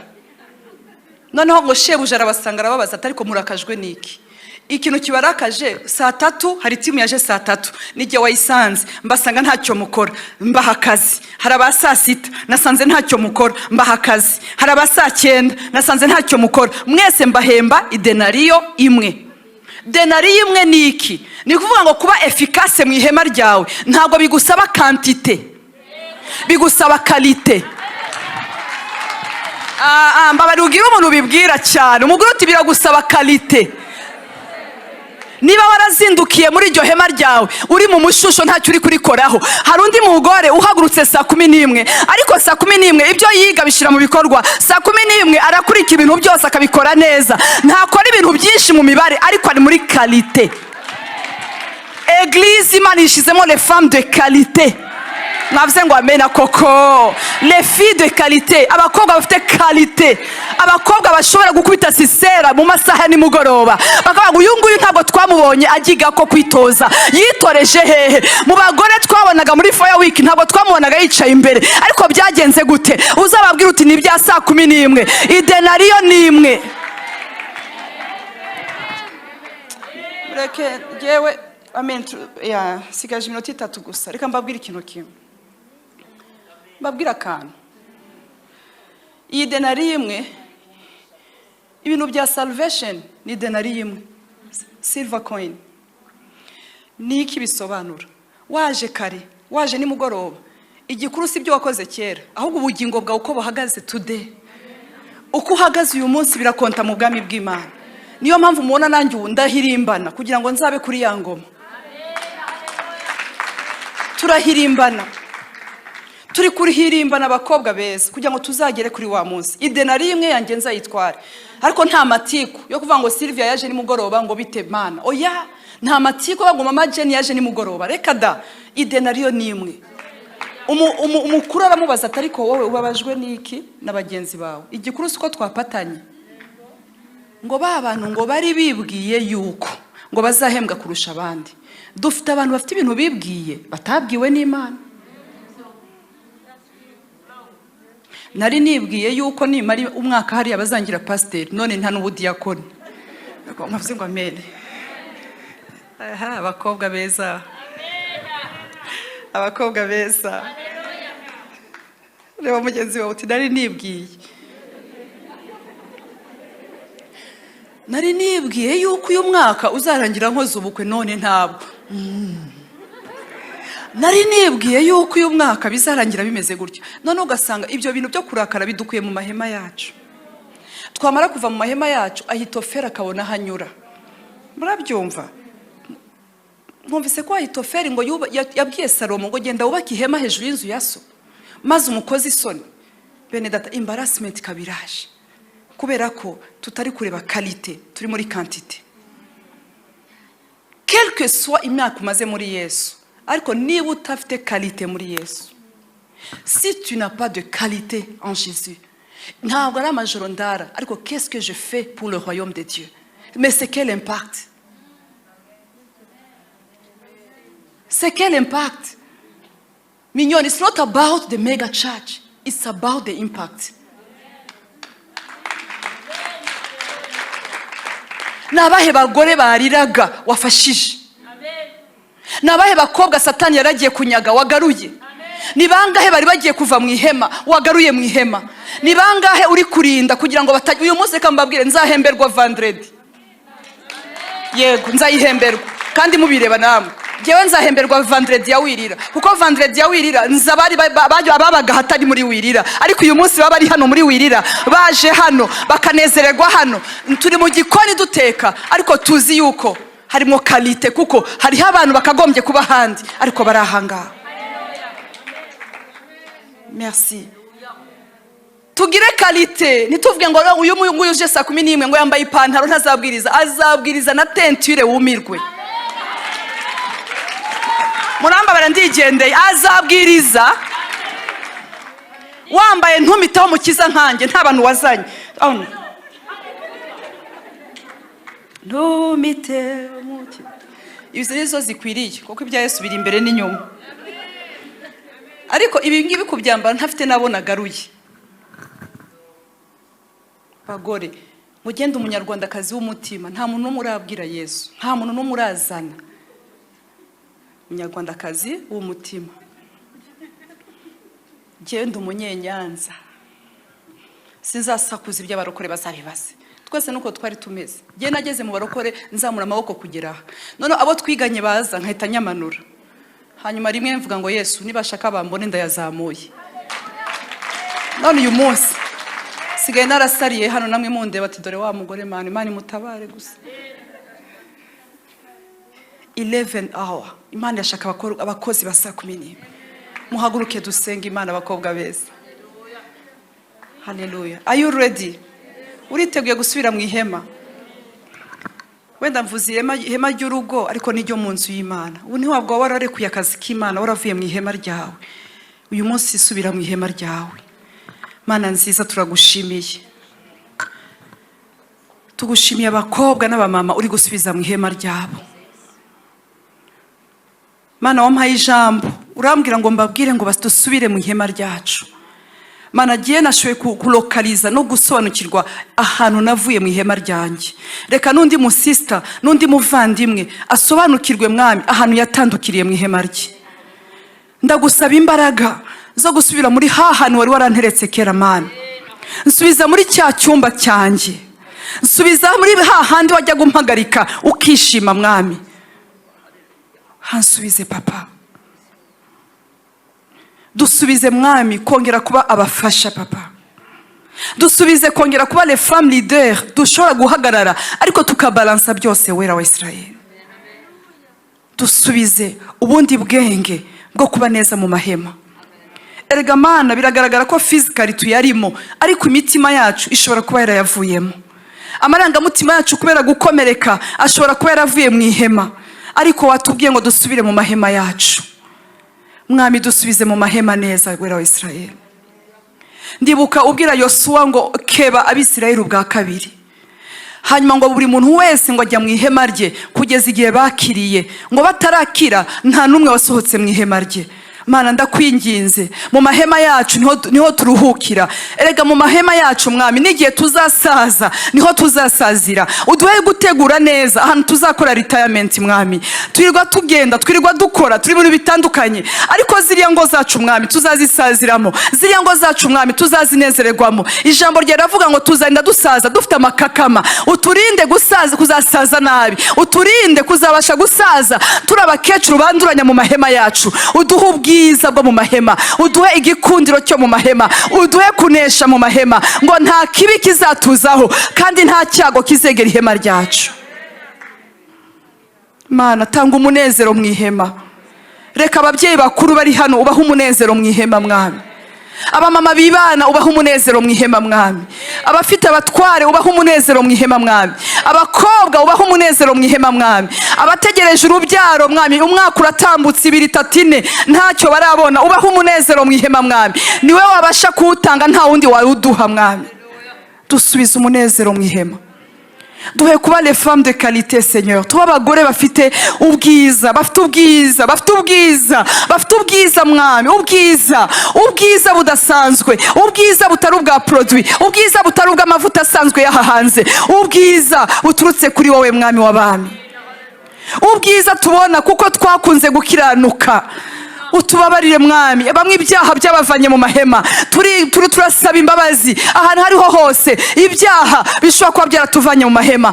[SPEAKER 1] Noneho ngo shebuja arabasanga arababaza, ariko murakajwe niki? Ikintu kibarakaje, saa 3 hari timu yaje saa 3, nijye wayisanze mbasanga ntacyo mukora, mbaha akazi. Hari aba saa 6 nasanze ntacyo mukora, mbaha akazi. Hari aba saa 9 nasanze ntacyo mukora, mwese mbahemba idenariyo imwe. Denariyo imwe niki? Ni kuvuga ngo kuba efficace mu ihema ryawe ntabwo bigusaba quantité, bigusaba qualité. Mbabari ugira umuntu bibwira cyane, umugore uti biragusaba qualité. Niba warazindukiye muri iryo hema ryawe uri mu mushusho ntacyo uri kurikoraho, hari undi mugore uhagurutse saa 11, ariko saa 11 ibyo yiga bishira mu bikorwa. Saa 11 arakurika ibintu byose akabikora neza, ntakora ibintu byinshi mu mibare, ariko ari muri qualité. Église Imana ishizemo les femmes de qualité. Mwavuze ngo amena koko. Les filles de qualité, abakobwa bafite qualité, abakobwa bashobora gukubita sisera mu masaha nimugoroba, bakavuga ngo uyu nguyu ntabwo twamubonye agiga ko kwitoza, yitoreje hehe? Mu bagore twabonaga muri Fire Week ntabwo twamubonaga yicaye imbere, ariko byagenze gute? Uzababwira uti ni bya saa 11, idenariyo ni imwe. Reke yewe amen sigaje iminota 3 gusa, reka mbabwira ikintu kimwe. Mbabwira akantu. Iyi denariyo imwe, ibintu bya salvation ni denariyo imwe, silver coin. Niki bisobanura? Waje kare, waje nimugoroba, igikuru si byo wakoze kera, ahubwo ubugingo bwawe uko buhagaze today. Uko uhagaze uyu munsi birakonta mu bwami bw'Imana. Niyo mpamvu mubona nanjye ndahirimbana kugira ngo nzabe kuri ya ngoma. Turahirimbana, turi kurihirimbana abakobwa beza kugira ngo tuzagere kuri wa munsi. Idenariyo imwe yanjye nzayitware, ariko nta matiku yo kuvuga ngo Sylvia yaje nimugoroba ngo bite Mana. Oya, nta matiku ngo Mama Jeanne yaje nimugoroba. Reka da, idenariyo ni imwe. Umukuru aramubaza ati ariko wowe ubabajwe niki na bagenzi bawe? Igikuru siko twapatanye. Ngo abantu ngo bari bibwiye yuko ngo bazahembwa kurusha abandi. Dufite abantu bafite ibintu bibwiye batabwiwe n'Imana. Nari nibwiye yuko nimari umwaka hari abazangira pasteur, none nta n'ubudiyakoni. Mwavuze ngo amen. Abakobwa beza, abakobwa beza. Reba mugenzi wawe uti nari nibwiye. Nari nibwiye yuko uyu mwaka uzarangira nkoze ubukwe, none ntabwo. Nari nibwiye yuko uyu mwaka bizarangira bimeze gutyo, none ugasanga ibyo bintu byo kurakara bidukuye mu mahema yacu. Twamara kuva mu mahema yacu, Ahitofeli akabona hanyura. Murabyumva? Mwumvise ko Ahitofeli ngo yabwiye Salomo ngo genda wubake ihema hejuru y'inzu ya so, maze umukozi isoni. Bene data, embarrassment kabiraje, kubera ko tutari kureba qualité, turi muri quantité. Quel que soit imyaka umaze muri Yesu, ariko niba utafite qualité muri Yesu, si tu n'as pas de qualité en Jésus, ntabwo ari amajoro ndara, ariko qu'est-ce que je fais pour le royaume de Dieu? Mais c'est quel impact? C'est quel impact? Mignonne, it's not about the mega church. It's about the impact. Nabahe bagore bariraga wafashije. Nabahe bakobwa Satani yaragiye kunyaga wagaruye. Ni bangahe bari bagiye kuva mu ihema wagaruye mu ihema. Ni bangahe uri kurinda kugira ngo uyu munsi reka mbabwire nzahemberwa vendredi. Yego nzayihemberwa kandi mubireba namwe. Jewe nzahemberwa vendredi ya wirira kuko vendredi ya wirira nzabari babaga hatari muri wirira ariko uyu munsi baba ari hano muri wirira baje hano bakanezererwa hano turi mu gikoni duteka ariko tuzi yuko harimo kalite kuko hariho abantu bakagombye kuba handi ariko barahanga. Merci. Tugire kalite nituvuge ngo uyu nguyu uje saa 11 ngo yambaye ipantaro ntazabwiriza azabwiriza na tenture wumirwe. Muramba barandigendeye azabwiriza wambaye ntumitaho mukiza nkanjye nta bantu wazanye ntumite muki ibizo zikwiriye kuko ibya Yesu biri imbere n'inyuma ariko ibi ngibi kubyambara ntafite nabona garuye. Bagore mugende umunyarwandakazi w'umutima nta muntu n'umurabwira Yesu nta muntu n'umurazana umunyarwandakazi w'umutima. Genda umunyenyanza sinzasakuza iby'abarokore bazabibaze twese nuko twari tumeze. Giye nageze mu barokore nzamura amaboko kugera none abo twiganye baza nkahita nyamanura hanyuma rimwe mvuga ngo Yesu nibashaka bambone ndayazamuye. None uyu munsi sigaye narasariye hano namwe munde bati dore wa mugore Imana mutabare gusa. 11 hour Imana yashaka abakozi ba saa 11. Muhaguruke dusenga Imana abakobwa beza. Hallelujah. Are you ready? Uriteguye gusubira mu ihema? Wenda mvuze ihema ry'urugo ariko niryo mu nzu y'Imana. Ubu ntiwabwo wararekuye akazi k'Imana waravuye mu ihema ryawe. Uyu munsi subira mu ihema ryawe. Mana nziza turagushimiye. Tugushimiye abakobwa n'abamama uri gusubiza mu ihema ryabo. Mana wampaye ijambo urambwira ngo mbabwire ngo basubire mu ihema ryacu. Mana giye nashoye kulokaliza no gusobanukirwa ahantu navuye mu ihema ryanjye. Reka nundi mu sister nundi muvandimwe asobanukirwe mwami ahantu yatandukiriye mu ihema rye. Ndagusaba imbaraga zo gusubira muri hantu wari waranteretse kera Mana. Nsubiza muri cya cyumba cyanjye. Nsubiza muri hahandi wajya gumpagarika ukishima mwami. Hansubize papa. Dusubize mwami kongera kuba abafasha papa. Dusubize kongera kuba les femmes leaders dushobora guhagarara ariko tukabalansa byose wera wa Israel. Dusubize ubundi bwenge bwo kuba neza mu mahema. Erega Mana biragaragara ko physically tuyarimo ariko imitima yacu ishobora kuba yarayavuyemo. Amaranga mutima yacu kubera gukomereka ashobora kuba yaravuye mu ihema. Ariko watubwiye ngo dusubire mu mahema yacu. Mwami dusubize mu mahema neza wera wa Israel. Ndibuka ubwira Yosuwa ngo keba abisirayeli ubwa kabiri. Hanyuma ngo buri muntu wese ngo ajya mu ihema rye kugeza igihe bakiriye ngo batarakira nta numwe wasohotse mu ihema rye. Mana ndakwinginze mu mahema yacu niho turuhukira. Erega mu mahema yacu mwami n'igihe tuzasaza niho tuzasazira. Uduhe gutegura neza ahantu tuzakora retirement mwami. Twirirwa tugenda twirirwa dukora turi mu bitandukanye ariko ziriya ngo zacu mwami tuzazisaziramo. Ziriya ngo zacu mwami tuzazinezererwamo. Ijambo rye ravuga ngo tuzagenda dusaza dufite amakakama. Uturinde gusaza kuzasaza nabi. Uturinde kuzabasha gusaza turabakecuru banduranya mu mahema yacu. Uduhe ubwiza bwo mu mahema. Uduhe igikundiro cyo mu mahema. Uduhe kunesha mu mahema ngo nta kibi kizatuzaho kandi nta cyago kizegera ihema ryacu. Mana tanga umunezero mu ihema. Reka ababyeyi bakuru bari hano ubaha umunezero mu ihema mwami. Abamama bibana ubaha umunezero mu ihema mwami. Abafite abatware ubaha umunezero mu ihema mwami. Abakobwa ubaha umunezero mu ihema mwami. Abategereje urubyaro mwami umwaka uratambutse 2 3 4 ntacyo barabona ubaha umunezero mu ihema mwami. Niwe wabasha kuwutanga nta wundi waruduha mwami. Dusubize umunezero mu ihema. duhe kuba les femmes de qualité Seigneur, tuba abagore bafite ubwiza, mwami, ubwiza budasanzwe, ubwiza butari ubwa produit, ubwiza butari ubw'amavuta asanzwe yaha hanze, ubwiza buturutse kuri wowe mwami w'abami, ubwiza tubona kuko twakunze gukiranuka. Utubabarire mwami, bamwe ibyaha byabavanye mu mahema, turasaba imbabazi ahantu hariho hose ibyaha bishobora kuba byaratuvanye mu mahema,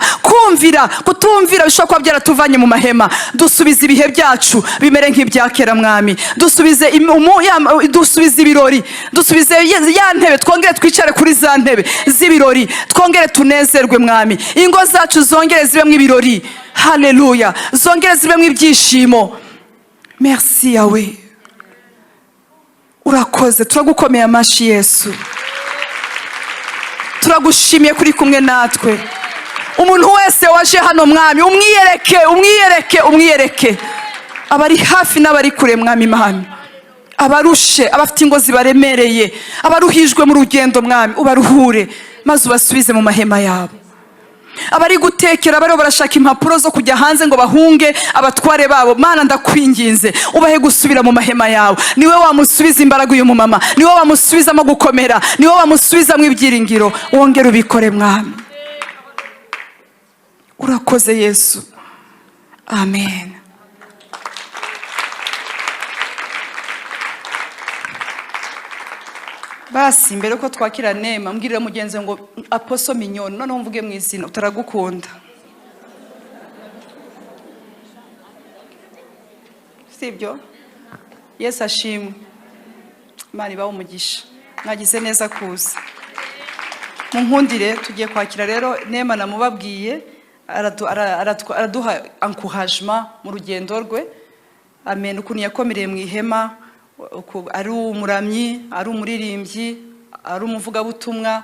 [SPEAKER 1] kutumvira bishobora kuba byaratuvanye mu mahema. Dusubize ibihe byacu bimere nk'ibya kera mwami, dusubize ibirori, dusubize ya ntebe, twongere twicare kuri za ntebe z'ibirori, twongere tunezerwe mwami, ingo zacu zongere zibemo ibirori, haleluya, zongere zibemo ibyishimo. Merci yawe, urakoze, turagukomeye amashi Yesu, turagushimiye kuri kumwe natwe. Umuntu wese waje hano mwami, umwiyereke, abari hafi n'abari kure mwami Imana, abarushe, abafite ingo zibaremereye, abaruhijwe mu rugendo mwami, ubaruhure maze ubasubize mu mahema yabo. Abari gutekera, bari barashaka impapuro zo kujya hanze ngo bahunge abatware babo, Mana ndakwinginze ubahe gusubira mu mahema yawe. Niwe wamusubiza imbaraga uyu mumama, niwe wamusubizamo gukomera, niwe wamusubizamo ibyiringiro. Wongere ubikore mwami, urakoze Yesu, amen. Basi mbere ko twakira Neema, mbwirira mugenzi ngo Apotre MIGNONE, noneho mvuge mu izina, utaragukunda. Sibyo? Yesu ashimwe. Imana ibahe umugisha. Mwagize neza kuza. Munkundire tugiye kwakira rero Neema, namubabwiye araduha encouragement mu rugendo rwe. Amen. Ukuntu yakomereye mu ihema, ari umuramyi, ari umuririmbyi, ari umuvugabutumwa,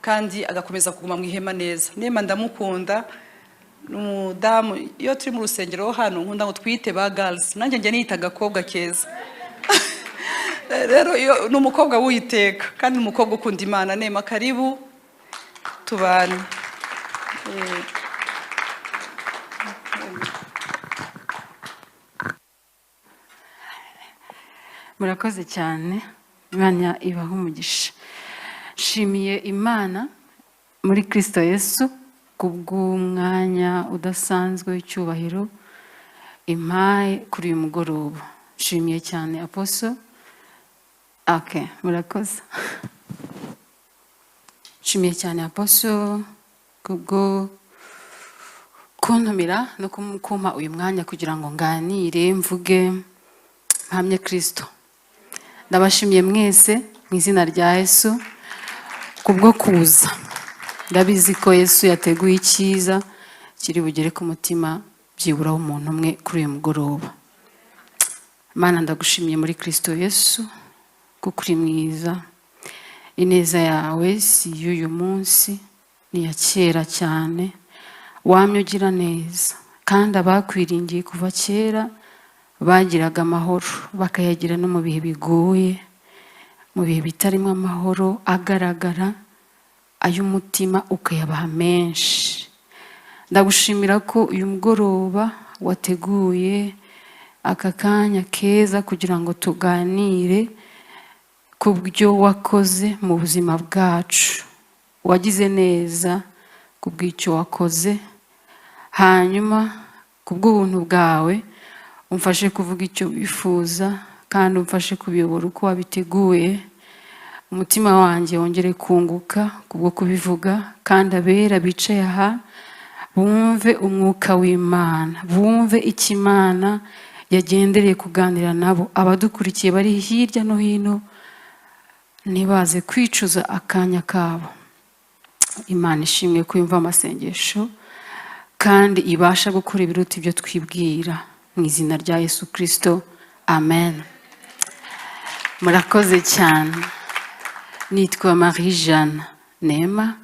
[SPEAKER 1] kandi agakomeza kuguma mu ihema neza. Neema ndamukunda, n'umudamu, iyo turi mu rusengero hano nkunda ngo twite ba girls, nanjye njye niyita agakobwa keza. Rero ni umukobwa w'Uwiteka kandi umukobwa ukunda Imana. Neema, karibu tubane.
[SPEAKER 2] Murakoze cyane, Imana ibahe umugisha. Nshimiye Imana muri Kristo Yesu kubw'umwanya udasanzwe w'icyubahiro impaye kuri uyu mugoroba. Nshimiye cyane Apotre. Murakoze. Nshimiye cyane Apotre kubwo kuntumira no kumpa uyu mwanya kugira ngo nganire, mvuge, mpamye Kristo. Ndabashimiye mwese mu izina rya Yesu kubwo kuza. Ndabizi ko Yesu yateguye icyiza kiri bugere ku mutima byiburaho umuntu umwe kuri uyu mugoroba. Mana, ndagushimiye muri Kristo Yesu kuko uri mwiza. Ineza yawe si y'uyu munsi, ni iya kera cyane. Wamye ugira neza, kandi abakwiringiye kuva kera bagiraga amahoro, bakayagira no mu bihe bigoye, mu bihe bitarimo amahoro agaragara, ay'umutima ukayabaha menshi. Ndagushimira ko uyu mugoroba wateguye aka kanya keza kugira ngo tuganire ku byo wakoze mu buzima bwacu. Wagize neza ku bw'icyo wakoze, hanyuma ku bw'ubuntu bwawe umfashe kuvuga icyo wifuza, kandi umfashe kubiyobora uko wabiteguye. Umutima wanjye wongere kunguka kubwo kubivuga, kandi abera bicaye aha bumve umwuka w'Imana, bumve icyo Imana yagendereye kuganira nabo. Abadukurikiye bari hirya no hino ntibaze kwicuza akanya kabo. Imana ishimwe ko yumva amasengesho kandi ibasha gukora ibiruta ibyo twibwira, mu izina rya Yesu Kristo, amen. Murakoze cyane. Nitwa Marie-Jeanne Neema,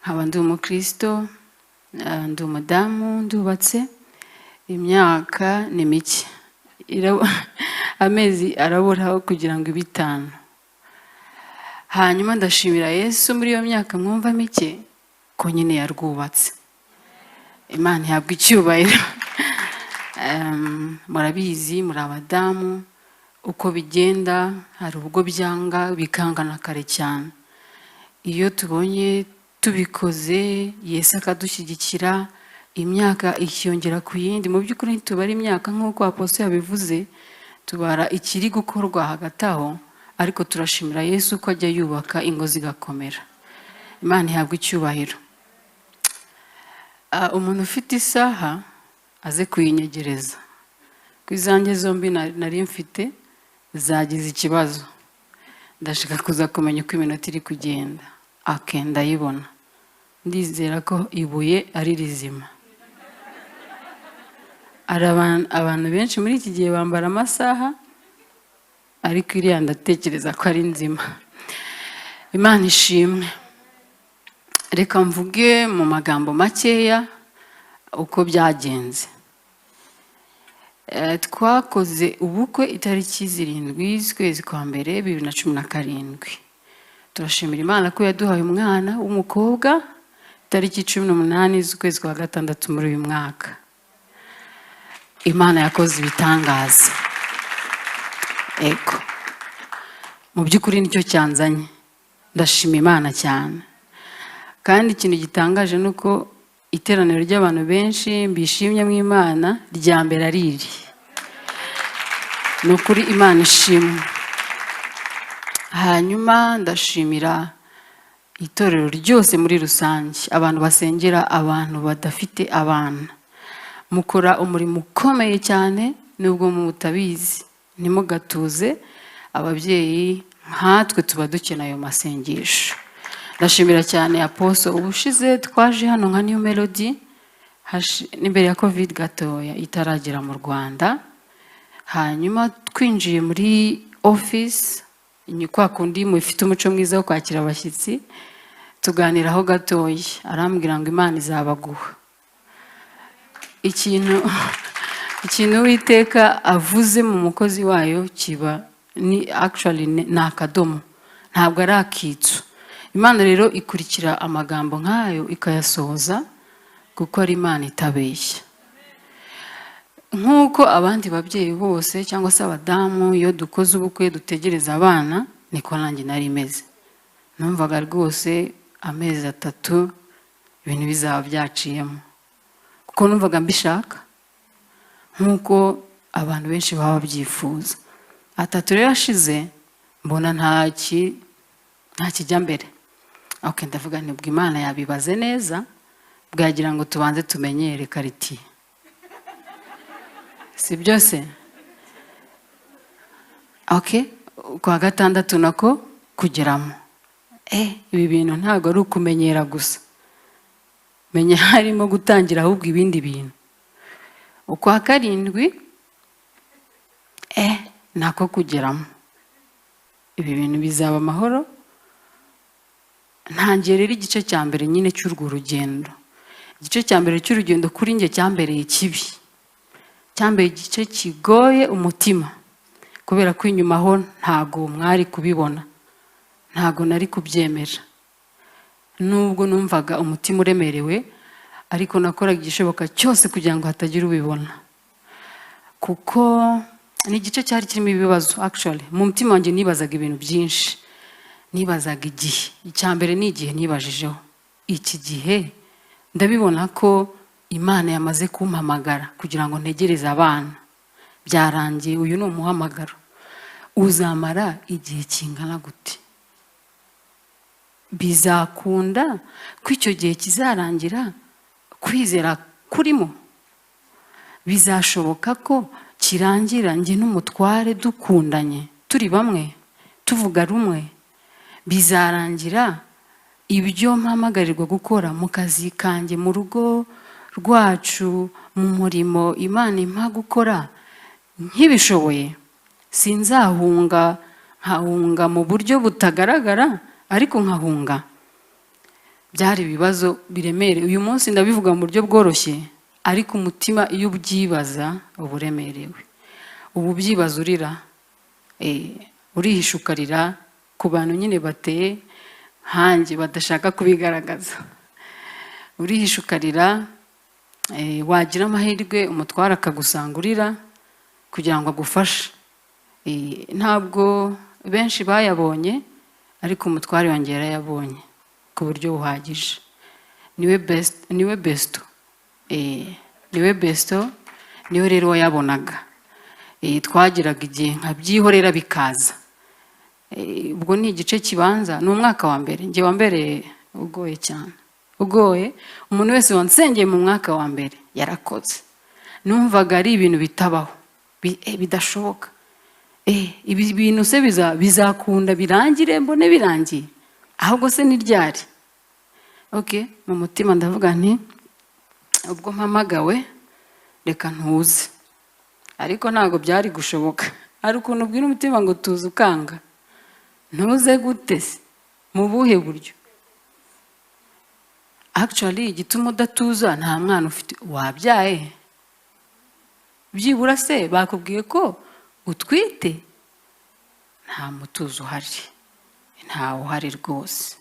[SPEAKER 2] nkaba ndi umukristo, ndi umudamu, ndubatse, imyaka ni mike, amezi araburaho kugira ngo ibe 5. Hanyuma ndashimira Yesu muri iyo myaka mwumva mike, ko nyine yarwubatse. Imana ihabwa icyubahiro. Murabizi muri abadamu uko bigenda, hari ubwo byanga bikangana kare cyane. Iyo tubonye tubikoze Yesu akadushyigikira, imyaka ikiyongera ku yindi. Mu by'ukuri ntitubara imyaka nk'uko Apotre yabivuze, tubara ikiri gukorwa hagati aho, ariko turashimira Yesu ko ajya yubaka ingo zigakomera. Imana ihabwa icyubahiro. Umuntu ufite isaha aze kuyinyegereza. Ku izanjye zombi nari mfite zagize ikibazo. Ndashaka kuza kumenya uko iminota iri kugenda. Ndayibona. Ndizera ko ibuye ari rizima. Abantu benshi muri iki gihe bambara amasaha, ariko iriya ndatekereza ko ari nzima. Imana ishimwe. Reka mvuge mu magambo makeya uko byagenze. Twakoze ubukwe itariki 7 z'ukwezi kwa mbere 2017. Turashimira Imana ko yaduhaye umwana w'umukobwa itariki 18 z'ukwezi kwa gatandatu muri uyu mwaka. Imana yakoze ibitangaza. Ego. Mu by'ukuri nicyo cyanzanye. Ndashima Imana cyane. Kandi ikintu gitangaje nuko iteraniro ry'abantu benshi mbishimye mu Imana rya mbere ariri. Nukuri Imana ishimwe. Hanyuma ndashimira itorero ryose muri rusange, abantu basengera abantu badafite abana. Mukora umurimo ukomeye cyane nubwo mutabizi. Nimugatuze, ababyeyi nkatwe tuba dukeneye ayo masengesho. Ndashimira cyane Apostle. Ubushize twaje hano nka New Melody n'imbere ya Covid gatoya itaragera mu Rwanda. Hanyuma twinjiye muri office, kwa kundi mufite umuco mwiza wo kwakira abashyitsi, tuganiraho gatoya. Arambwira ngo Imana izabaguha. Ikintu Uwiteka avuze mu mukozi wayo kiba ni actually ni akadomo, ntabwo ari akitso. Imana rero ikurikira amagambo nk'ayo ikayasohoza, kuko ari Imana itabeshya. Nk'uko abandi babyeyi bose cyangwa se abadamu iyo dukoze ubukwe dutegereza abana, niko nanjye nari meze. Numvaga rwose amezi 3 ibintu bizaba byaciyemo, kuko numvaga mbishaka nk'uko abantu benshi baba babyifuza. 3 rero ashize mbona nta kijya mbere. Ndavuga nibwo Imana yabibaze neza, bwagira ngo tubanze tumenyere karitiye. Si byose? Kwa gatandatu nako kugeramo. Ibi bintu ntabwo ari ukumenyera gusa. Menya harimo gutangira ahubwo ibindi bintu. Ukwa karindwi nako kugeramo. Ibi bintu bizaba amahoro. Ntangiye rero igice cya mbere nyine cy'urwo rugendo. Igice cya mbere cy'urugendo kuri njye cyambereye kibi. Cyambere igice kigoye umutima, kubera ko inyuma ho ntago mwari kubibona, ntago nari kubyemera. Nubwo numvaga umutima uremerewe, ariko nakoraga igishoboka cyose kugira ngo hatagira ubibona, kuko ni igice cyari kirimo ibibazo. Actually mu mutima wanjye nibazaga ibintu byinshi. Nibazaga igihe. Icyambere ni igihe nibajijeho. Iki gihe ndabibona ko Imana yamaze kumpamagara kugira ngo ntegereze abana. Byarangiye, uyu ni umuhamagaro. Uzamara igihe kingana gute? Bizakunda ko icyo gihe kizarangira kwizera kurimo? Bizashoboka ko kirangira njye n'umutware dukundanye, turi bamwe, tuvuga rumwe? Bizarangira ibyo mpamagarirwa gukora mu kazi kanjye, mu rugo rwacu, mu murimo Imana impa gukora nkibishoboye? Sinzahunga, nkahunga mu buryo butagaragara, ariko nkahunga. Byari ibibazo biremereye. Uyu munsi ndabivuga mu buryo bworoshye, ariko umutima iyo ubyibaza uburemerewe. Ubu byibaza urira, urihishukarira ku bantu nyine bateye hanjye badashaka kubigaragaza. urihisha ukarira, wagira amahirwe umutwara akagusangurira kugira ngo agufashe. Ntabwo benshi bayabonye, ariko umutware wanjye yarayabonye ku buryo buhagije. Niwe besto, niwe rero wayabonaga. Twagiraga igihe nkabyihorera bikaza. Ubwo ni igice kibanza, ni umwaka wa mbere. Njye wa mbere ugoye cyane, ugoye. Umuntu wese wansengeye mu mwaka wa mbere yarakoze. Numvaga ari ibintu bitabaho, bidashoboka. Ibi bintu se bizakunda birangire, mbone birangiye, ahubwo se ni ryari? Mu mutima ndavuga nti ubwo mpamagawe reka ntuze. Ariko ntabwo byari gushoboka. Hari ukuntu ubwira umutima ngo tuze ukanga. Ntuze gute se? Mu buhe buryo? Actually igituma udatuza nta mwana ufite, wabyaye. Byibura se bakubwiye ko utwite? Nta mutuzo uhari, ntawe uhari rwose.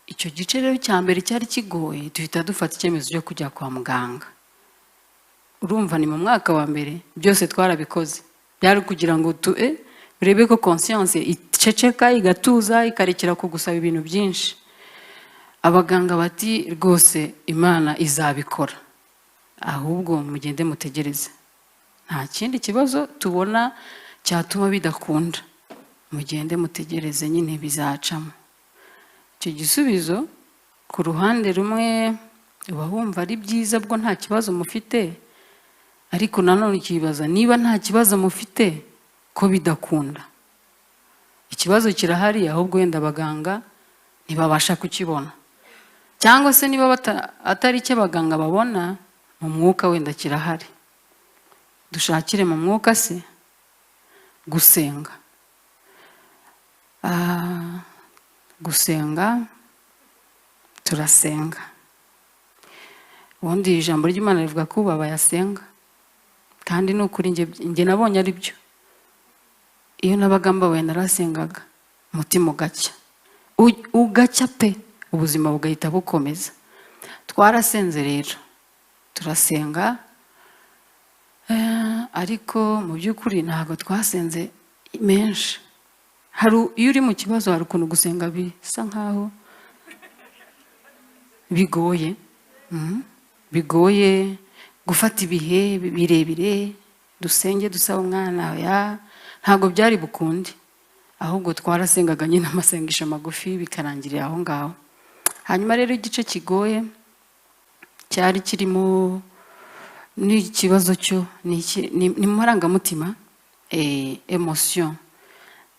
[SPEAKER 2] Icyo gice rero cya mbere cyari kigoye, duhita dufata icyemezo cyo kujya kwa muganga. Urumva ni mu mwaka wa mbere byose twarabikoze. Byari kugira ngo urebe ko conscience iceceka, igatuza, ikarekera kugusaba ibintu byinshi. Abaganga bati rwose Imana izabikora, ahubwo mugende mutegereze. Nta kindi kibazo tubona cyatuma bidakunda, mugende mutegereze, nyine bizacamo. Icyo gisubizo ku ruhande rumwe uba wumva ari byiza, bwo nta kibazo mufite, ariko nanone ukibaza niba nta kibazo mufite ko bidakunda. Ikibazo kirahari, ahubwo wenda abaganga ntibabasha kukibona, cyangwa se niba atari icyo abaganga babona, mu mwuka wenda kirahari. Dushakire mu mwuka se gusenga. Gusenga, turasenga. Ubundi ijambo ry'Imana rivuga ko ubaba yasenga, kandi ni ukuri njye nabonye ari byo. Iyo nabaga mbabaye narasengaga, umutima ugacya, ugacya pe, ubuzima bugahita bukomeza. Twarasenze rero, turasenga, ariko mu by'ukuri ntabwo twasenze menshi. Iyo uri mu kibazo hari ukuntu gusenga bisa nkaho bigoye. Bigoye gufata ibihe birebire dusenge dusaba umwana, ntabwo byari bukundi. Ahubwo twarasengaga nyine amasengesho magufi bikarangirira aho ngaho. Hanyuma rero igice kigoye cyari kirimo n'ikibazo cyo ni mu marangamutima, emotion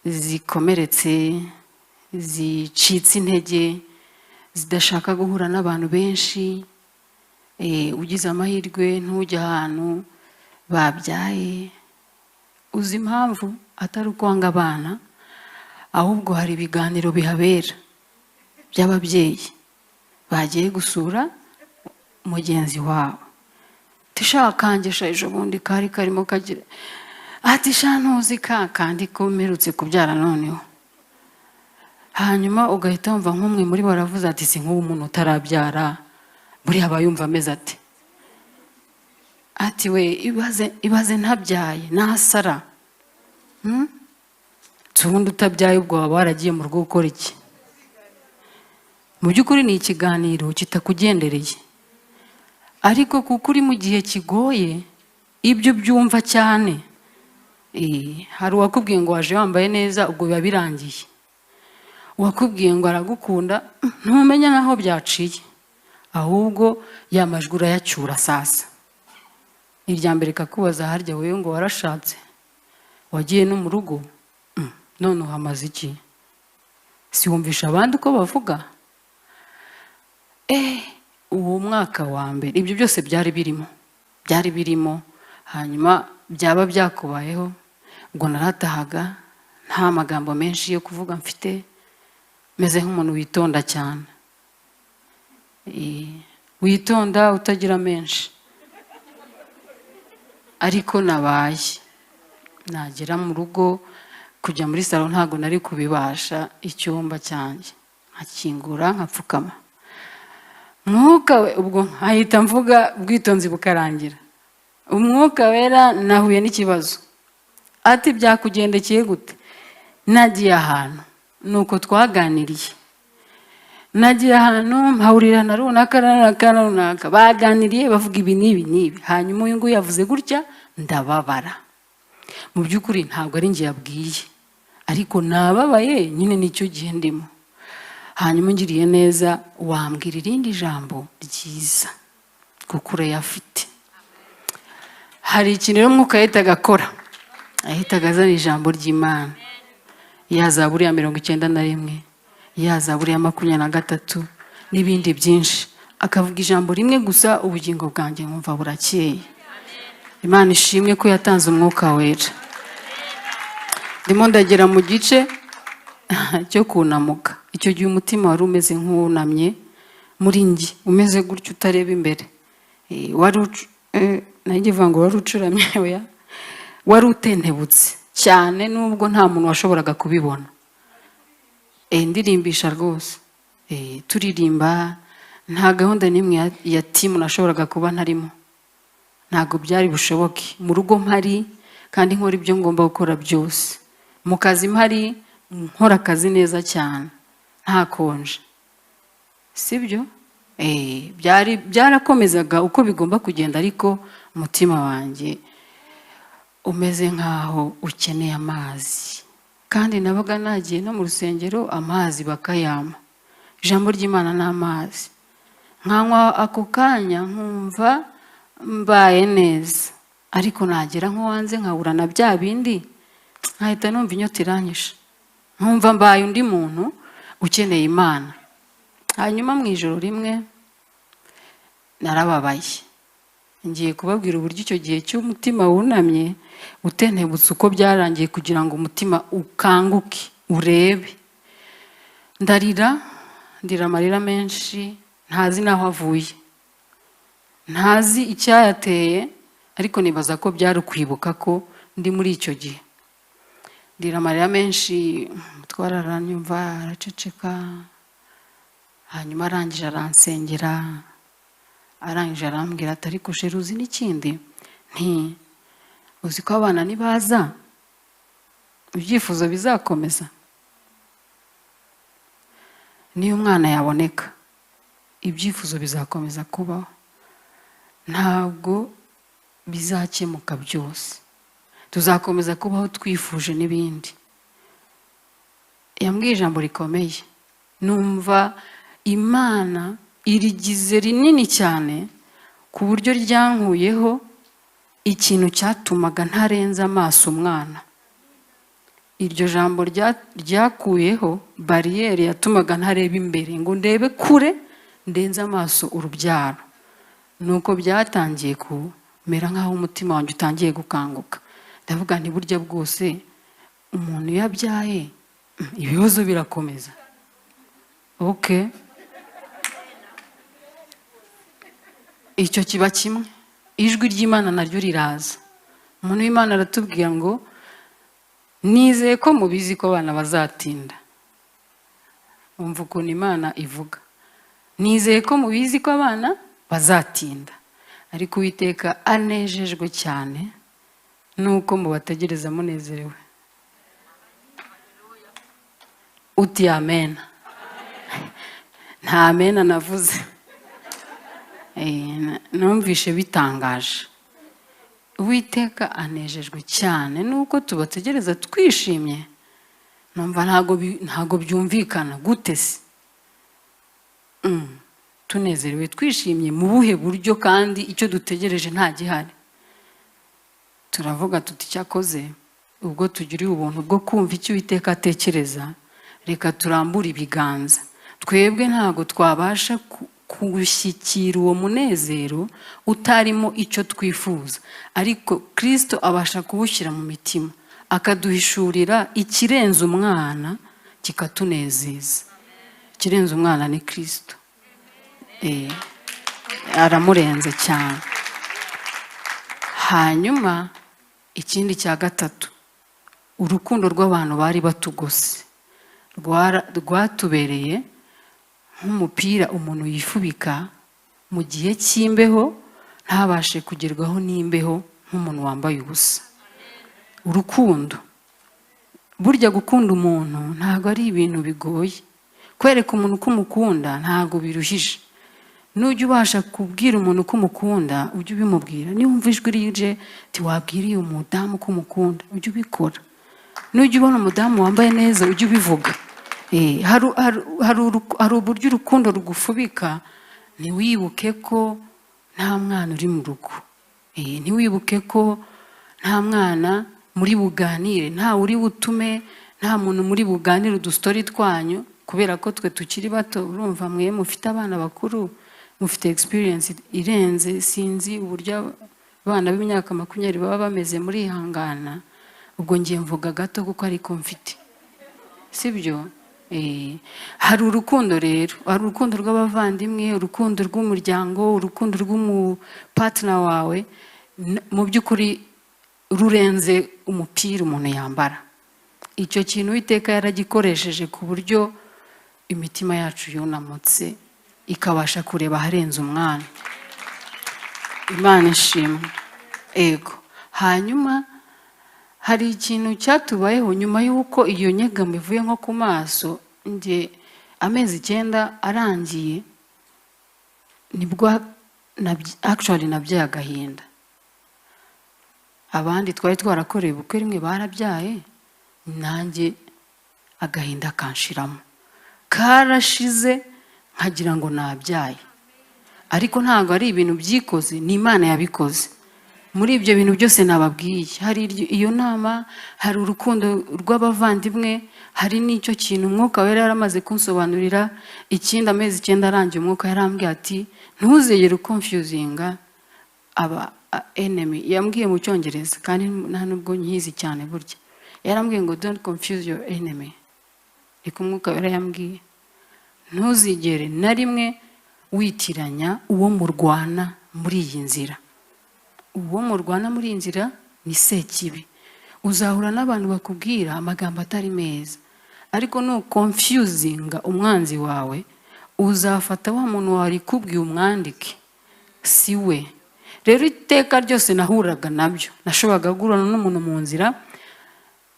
[SPEAKER 2] zikomeretse, zicitse intege, zidashaka guhura n'abantu benshi. Ugize amahirwe ntujya ahantu babyaye, uzi impamvu atari ukwanga abana, ahubwo hari ibiganiro bihabera by'ababyeyi bagiye gusura mugenzi wabo. Tishakangisha ejo bundi kari karimo kagira ati shantuzi kandi ko mperutse kubyara noneho. Hanyuma ugahita wumva nk'umwe muri bo aravuze ati si nk'ubu umuntu utarabyara buriya aba yumva ameze ati we ibaze ntabyaye nasara. Ubundi utabyaye ubwo waba waragiye mu rugo gukora iki? Mu by'ukuri ni ikiganiro kitakugendereye, ariko kuko uri mu gihe kigoye ibyo byumva cyane. Hari uwakubwiye ngo waje wambaye neza, ubwo biba birangiye. Uwakubwiye ngo aragukunda, ntumenya naho byaciye, ahubwo yamajwi urayacyura sasa. Irya mbere kakubaza harya wewe ngo warashatse, wagiye no mu rugo, none uhamaze iki? Si wumvisha abandi uko bavuga? Uwo mwaka wa mbere ibyo byose byari birimo. Hanyuma byaba byakubayeho, ngo naratahaga nta magambo menshi yo kuvuga mfite, meze nk'umuntu witonda cyane. Witonda utagira menshi. Ariko nabaye nagera mu rugo, kujya muri salo ntago nari kubibasha. Icyumba cyanjye nkakingura nkapfukama, umwuka we, ubwo nkahita mvuga ubwitonzi bukarangira. Umwuka wera nahuye n'ikibazo, ati byakugendekeye gute? Nagiye ahantu, nuko twaganiriye, nagiye ahantu mpahurira na runaka baganiriye bavuga ibi n'ibi, hanyuma uyu nguyu yavuze gutya, ndababara. Mu by'ukuri ntabwo ari njye yabwiye, ariko nababaye nyine nicyo gihe ndimo. Hanyuma ngiriye neza wambwira irindi jambo ryiza kuko urayafite. Hari ikintu rero umwuka yahitaga akora, ahitaga azana ijambo ry'Imana, ya Zaburi ya 91, ya Zaburi ya 23 n'ibindi byinshi, akavuga ijambo rimwe gusa, ubugingo bwanjye nkumva burakeye. Imana ishimwe ko yatanze umwuka wera. Ndimo ndagera mu gice cyo kunamuka. Icyo gihe umutima wari umeze nk'uwunamye muri njye, umeze gutyo utareba imbere. Nagivuga ngo wari ucuramye, wari utentebutse cyane nubwo nta muntu washoboraga kubibona. Ndirimbisha rwose, turirimba, nta gahunda n'imwe ya timu nashoboraga kuba ntarimo. Ntabwo byari bushoboke. Mu rugo mpari kandi nkora ibyo ngomba gukora byose. Mu kazi mpari nkora akazi neza cyane, nta konje. Sibyo? Byarakomezaga uko bigomba kugenda, ariko umutima wanjye umeze nkaho ukeneye amazi. Kandi nabaga nagiye no mu rusengero amazi bakayama. Ijambo ry'Imana n'amazi. Nkanywa ako kanya nkumva mbaye neza, ariko nagera nko hanze nkabura na bya bindi, nkahita numva inyota iranyishe, nkumva mbaye undi muntu ukeneye Imana. Hanyuma mu ijoro rimwe narababaye, ngiye kubabwira uburyo icyo gihe cy'umutima wunamye utentebutse uko byarangiye, kugira ngo umutima ukanguke urebe. Ndira amarira menshi, ntazi naho avuye, ntazi icyayateye, ariko nibaza ko byari ukwibuka ko ndi muri icyo gihe. Ndira amarira menshi, umutware aranyumva, araceceka. Hanyuma arangije aransengera, arangije arambwira ati ariko sheri uzi n'ikindi, uzi ko abana nibaza ibyifuzo bizakomeza? Niyo umwana yaboneka ibyifuzo bizakomeza kubaho, ntabwo bizakemuka byose, tuzakomeza kubaho twifuje n'ibindi. Yambwiye ijambo rikomeye, numva Imana irigize rinini cyane ku buryo ryankuyeho ikintu cyatumaga ntarenza amaso umwana. Iryo jambo ryakuyeho bariyeri yatumaga ntareba imbere ngo ndebe kure, ndenze amaso urubyaro. Nuko byatangiye kumera nk'aho umutima wanjye utangiye gukanguka. Ndavuga nti burya bwose umuntu yabyaye ibibazo birakomeza. Icyo kiba kimwe. Ijwi ry'Imana naryo riraza. Umuntu w'Imana aratubwira ngo nizeye ko mubizi ko abana bazatinda. Umva ukuntu Imana ivuga. Nizeye ko mubizi ko abana bazatinda, ariko Uwiteka anejejwe cyane nuko mubategereza munezerewe. Uti amen? Nta amen navuze. Numvishe bitangaje. Uwiteka anejejwe cyane nuko tubategereza twishimye. Numva ntago byumvikana gute se? Tunezerewe twishimye mu buhe buryo kandi icyo dutegereje nta gihari? Turavuga tuti cyakoze ubwo tugiriye ubuntu bwo kumva icyo Uwiteka atekereza, reka turambure ibiganza. Twebwe ntago twabasha gushyikira uwo munezero utarimo icyo twifuza, ariko Kristo abasha kuwushyira mu mitima, akaduhishurira ikirenze umwana kikatunezeza. Ikirenze umwana ni Kristo. Aramurenze cyane. Hanyuma ikindi cya gatatu, urukundo rw'abantu bari batugose rwatubereye nk'umupira umuntu yifubika mu gihe cy'imbeho ntabashe kugerwaho n'imbeho nk'umuntu wambaye ubusa. Urukundo, burya gukunda umuntu ntabwo ari ibintu bigoye. Kwereka umuntu ko umukunda ntabwo biruhije. Nujya ubasha kubwira umuntu ko umukunda, ujye ubimubwira. Niba wumva ijwi rije tiwabwiriye umudamu ko umukunda, ujye ubikora. Nujya ubona umudamu wambaye neza, ujye ubivuga. Hari uburyo urukundo rugufubika. Ntiwibuke ko nta mwana uri mu rugo, ntiwibuke ko nta mwana muri buganire, nta uri butume, nta muntu muri buganire udustori twanyu, kubera ko twe tukiri bato. Urumva mwe mufite abana bakuru, mufite experience irenze. Sinzi uburyo abana b'imyaka 20 baba bameze muri ihangana. Ubwo ngiye mvuga gato kuko ariko mfite, sibyo? Hari urukundo rero, hari urukundo rw'abavandimwe, urukundo rw'umuryango, urukundo rw'umupartner wawe, mu by'ukuri rurenze umupira umuntu yambara. Icyo kintu Uwiteka yaragikoresheje ku buryo imitima yacu yunamutse ikabasha kureba harenze umwana. Imana ishimwe. Ego. Hanyuma hari ikintu cyatubayeho nyuma y'uko iyo nyegamo ivuye nko ku maso. Nge amezi 9 arangiye nibwo actually nabyaye agahinda. Abandi twari twarakoreye ubukwe rimwe barabyaye, nanjye agahinda kanshiramo. Karashize nkagira ngo nabyaye, ariko ntabwo ari ibintu byikoze, ni Imana yabikoze. Muri ibyo bintu byose nababwiye, hari iyo nama, hari urukundo rw'abavandimwe, hari n'icyo kintu Umwuka wera yaramaze kunsobanurira. Ikindi amezi 9 arangiye Umwuka yarambwiye ati ntuzegere confusinga aba enemy. Yambwiye mu Cyongereza kandi nta nubwo nyizi cyane burya. Yarambwiye ngo don't confuse your enemy. Niko Umwuka wera yambwiye. Ntuzigere na rimwe witiranya uwo murwana muri iyi nzira. Uwo murwana muri iyi nzira ni Sekibi. Uzahura n'abantu bakubwira amagambo atari meza, ariko no confusinga umwanzi wawe, uzafata wa muntu wari kubwiye umwandike si we. Rero iteka ryose nahuraga nabyo, nashoboraga guhura n'umuntu mu nzira,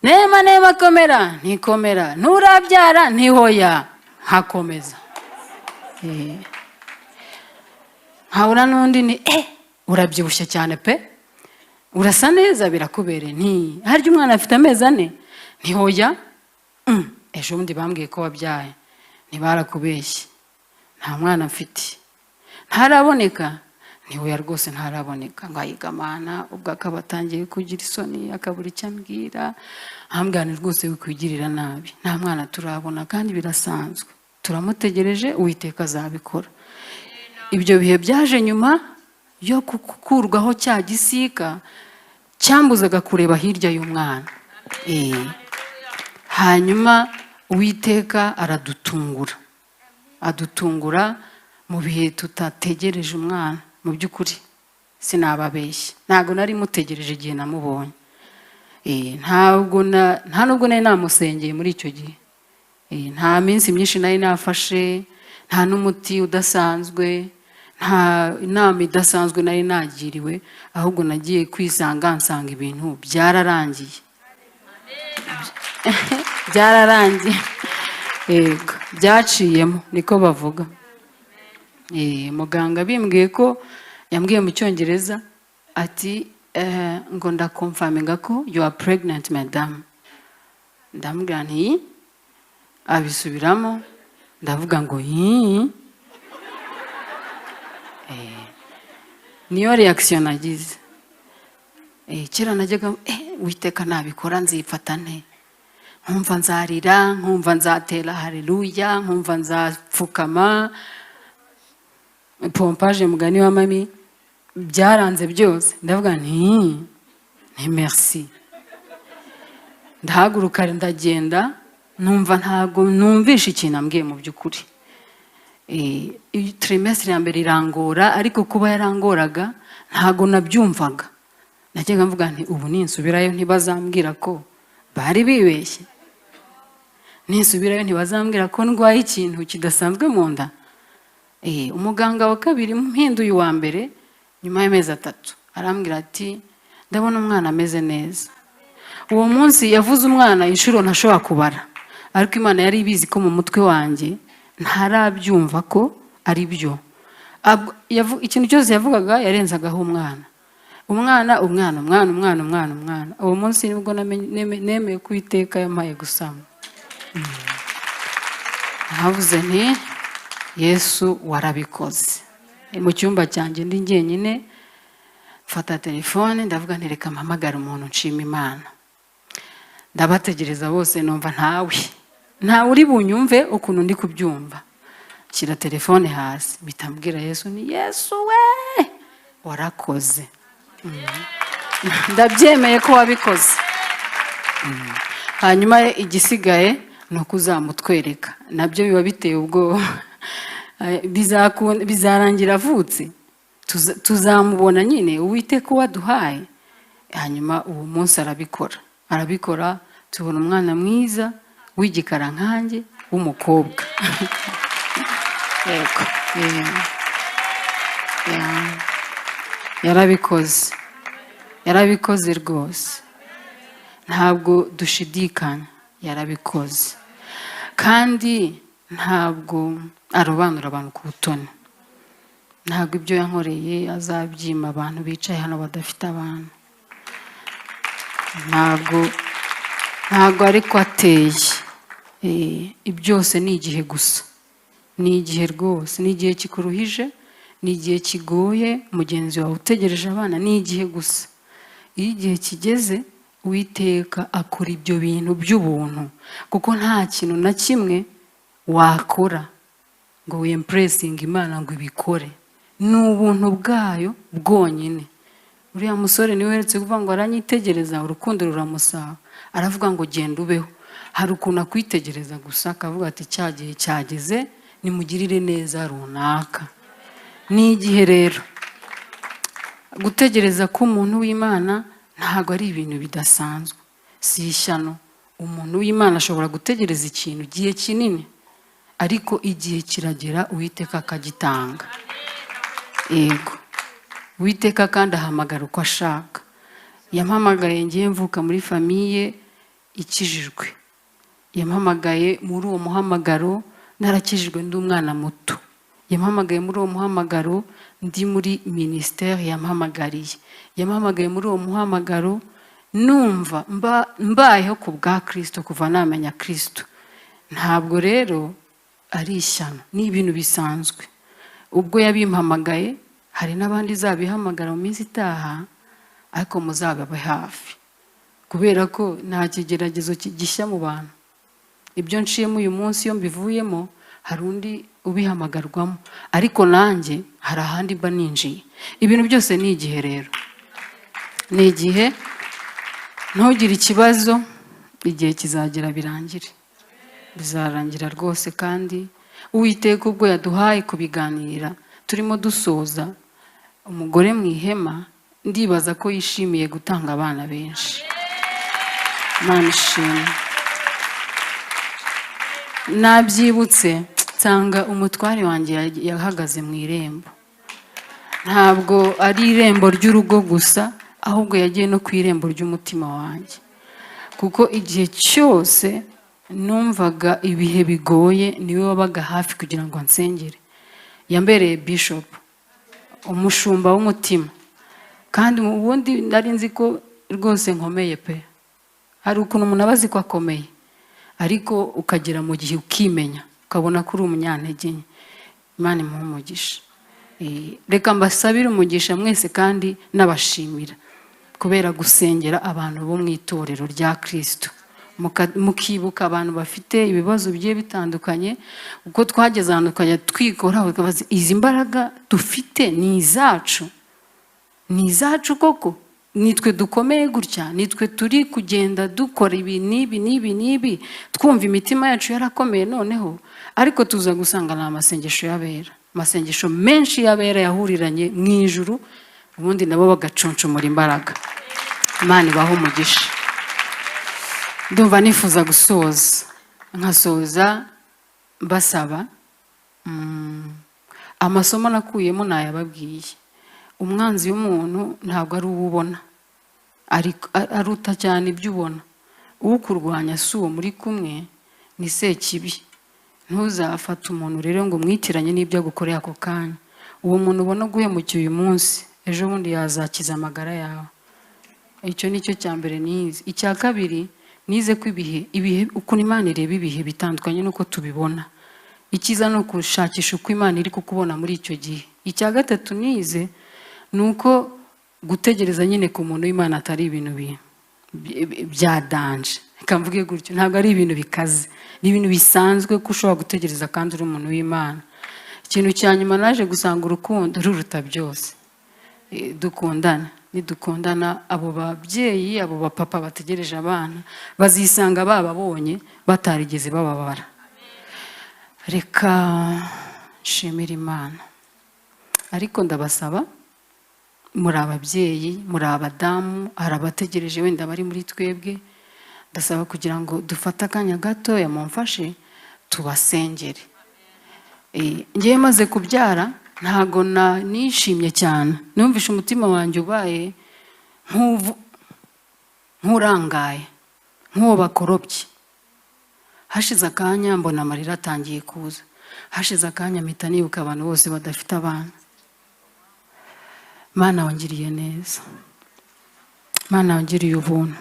[SPEAKER 2] nema komera, ntikomera, nturabyara, ntihoya, hakomeza. Hahura n'undi ni urabyibushye cyane pe, urasa neza birakubereye, harya umwana afite amezi 4, ntihoya, ejo bundi bambwiye ko wabyaye, ntibarakubeshye, nta mwana mfite, ntaraboneka, ntihoya rwose ntaraboneka. Ngo ayigamana, ubwo akaba atangiye kugira isoni, akabura icyo ambwira, ambwira rwose wikwigirira nabi, nta mwana turabona kandi birasanzwe, turamutegereje, Uwiteka azabikora. Ibyo bihe byaje nyuma yo kukurwaho cya gisika cyambuzaga kureba hirya y'umwana. Hanyuma Uwiteka aradutungura, adutungura mu bihe tutategereje umwana. Mu by'ukuri sinababeshya, ntabwo nari mutegereje igihe namubonye. Nta nubwo nari namusengeye muri icyo gihe. Nta minsi myinshi nari nafashe, nta n'umuti udasanzwe, nta inama idasanzwe nari nagiriwe, ahubwo nagiye kwisanga nsanga ibintu byararangiye. Byararangiye. Yego, byaciyemo niko bavuga. Muganga bimbwiye ko, yambwiye mu Cyongereza ati ngo ndakonfaminga ko you are pregnant madam. Ndamubwira nti abisubiramo, ndavuga ngo niyo reaction nagize. Kera najyaga Uwiteka nabikora nzifata nte, nkumva nzarira, nkumva nzatera haleluya, nkumva nzapfukama, pompage mugani wa mami, byaranze byose. Ndavuga nti merci. Ndahaguruka ndagenda, numva ntago numvisha ikintu ambwiye mu by'ukuri. Trimestre ya mbere irangora, ariko kuba yarangoraga ntago nabyumvaga. Najyaga mvuga nti ubu ninsubirayo ntibazambwira ko bari bibeshye, ninsubirayo ntibazambwira ko ndwaye ikintu kidasanzwe mu nda. umuganga wa kabiri mpinduye uwa mbere nyuma y'amezi 3 arambwira ati ndabona umwana ameze neza. Uwo munsi yavuze umwana inshuro ntashobora kubara, ariko Imana yari ibizi ko mu mutwe wanjye ntarabyumva ko ari byo. Ikintu cyose yavugaga yarenzagaho umwana. Uwo munsi nibwo nemeye ko Uwiteka yampaye gusama. Navuze nti Yesu warabikoze. Mu cyumba cyanjye ndi njyenyine mfata telefone ndavuga nti reka mpamagara umuntu nshima Imana. Ndabategereza bose numva ntawe uri bunyumve ukuntu ndi kubyumva. Shyira telefone hasi bitambwira Yesu ni Yesu we warakoze. Ndabyemeye ko wabikoze. Hanyuma igisigaye no kuzamutwereka, nabyo biba biteye ubwo bizarangira avutse, tuzamubona nyine Uwiteka waduhaye. Hanyuma uwo munsi arabikora tubona umwana mwiza w'igikara nkanjye w'umukobwa. Yego yarabikoze rwose, ntabwo dushidikanya, yarabikoze. Kandi ntabwo arobanura abantu ku butoni. Ntabwo ibyo yankoreye azabyima abantu bicaye hano badafite abantu. Ntabwo ariko ateye. Ibyose ni igihe gusa, ni igihe rwose, ni igihe kikuruhije, ni igihe kigoye, mugenzi wawe utegereje abana, ni igihe gusa. Iyo igihe kigeze Uwiteka akora ibyo bintu by'ubuntu, kuko nta kintu na kimwe wakora ngo wimpressinge Imana ngo ibikore. Ni ubuntu bwayo bwonyine. Uriya musore niwe weretse kuvuga ngo aranyitegereza, urukundo ruramusaba, aravuga ngo genda ubeho. Hari ukuntu akwitegereza gusa akavuga ati cya gihe cyageze nimugirire neza runaka. Ni igihe rero gutegereza ko umuntu w'Imana ntabwo ari ibintu bidasanzwe, si ishyano. Umuntu w'Imana ashobora gutegereza ikintu igihe kinini, ariko igihe kiragera Uwiteka akagitanga. Yego, Uwiteka kandi ahamagara uko ashaka. Yampamagaye ngiye mvuka muri famiye ikijijwe. Yampamagaye muri uwo muhamagaro narakijijwe ndi umwana muto. Yampamagaye muri uwo muhamagaro ndi muri ministeri yampamagariye. Yampamagaye muri uwo muhamagaro numva mbayeho ku bwa Kristo kuva namenya Kristo. Ntabwo rero ari ishyano, ni ibintu bisanzwe. Ubwo yabimpamagaye hari n'abandi zabihamagara mu minsi itaha, ariko muzababe hafi, kubera ko nta kigeragezo gishya mu bantu. Ibyo nciyemo uyu munsi iyo mbivuyemo hari undi ubihamagarwamo, ariko nanjye hari ahandi mba ninjiye. Ibintu byose ni igihe rero, ni igihe. Ntugire ikibazo, igihe kizagera birangire, bizarangira rwose. Kandi Uwiteka ubwo yaduhaye kubiganira turimo dusoza umugore mu ihema, ndibaza ko yishimiye gutanga abana benshi. Imana ishimwe. Nabyibutse nsanga umutware wanjye yahagaze mu irembo. Ntabwo ari irembo ry'urugo gusa, ahubwo yagiye no ku irembo ry'umutima wanjye, kuko igihe cyose numvaga ibihe bigoye niwe wabaga hafi kugira ngo ansengere. Yambereye bishop, umushumba w'umutima, kandi ubundi nari nzi ko rwose nkomeye pe. Hari ukuntu umuntu aba azi ko akomeye, ariko ukagera mu gihe ukimenya ukabona ko uri umunyantege nke. Imana imuhe umugisha. Reka mbasabire umugisha mwese kandi nabashimira kubera gusengera abantu bo mu itorero rya Kristo, mukibuka abantu bafite ibibazo bigiye bitandukanye. Uko twageze ahantu tukajya twikora tukabaza izi mbaraga dufite ni izacu, ni izacu koko? Nitwe dukomeye gutya? Nitwe turi kugenda dukora ibi n'ibi twumva imitima yacu yarakomeye noneho? Ariko tuza gusanga ni amasengesho y'abera, amasengesho menshi y'abera yahuriranye mu ijuru, ubundi nabo bagacuncumura imbaraga. Imana ibahe umugisha. Ndumva nifuza gusoza, nkasoza basaba amasomo nakuyemo nayababwiye. Umwanzi w'umuntu ntabwo ari uwubona, aruta cyane ibyo ubona. Ukurwanya si uwo muri kumwe, ni sekibi. Ntuzafate umuntu rero ngo mwitiranye n'ibyo agukoreye ako kanya. Uwo muntu ubona guhemukiye uyu munsi, ejo bundi yazakiza amagara yawe. Icyo nicyo cya mbere nize. Icya kabiri nize ko ibihe uko Imana ireba ibihe bitandukanye nuko tubibona. Ikiza no kushakisha uko Imana iri kukubona muri icyo gihe. Icya gatatu nize nuko gutegereza nyine ku muntu w'Imana atari ibintu bya danje. Kamvuge gutyo, ntabwo ari ibintu bikaze, ni ibintu bisanzwe ko ushobora gutegereza kandi uri umuntu w'Imana. Ikintu cya nyuma naje gusanga urukundo ruruta byose. Dukundana, nidukundana, abo babyeyi, abo bapapa bategereje abana bazisanga bababonye batarigeze bababara. Reka nshimira Imana. Ariko ndabasaba, muri ababyeyi, muri abadamu, hari abategereje wenda bari muri twebwe, ndasaba kugira ngo dufate akanya gatoya mumfashe tubasengere. Ngiye maze kubyara ntago nishimye cyane, numvishe umutima wanjye ubaye nk'urangaye, nk'uwo bakorobye. Hashize akanya mbona amarira atangiye kuza. Hashize akanya mpita nibuka abantu bose badafite abana. Mana wangiriye neza, Mana wangiriye ubuntu.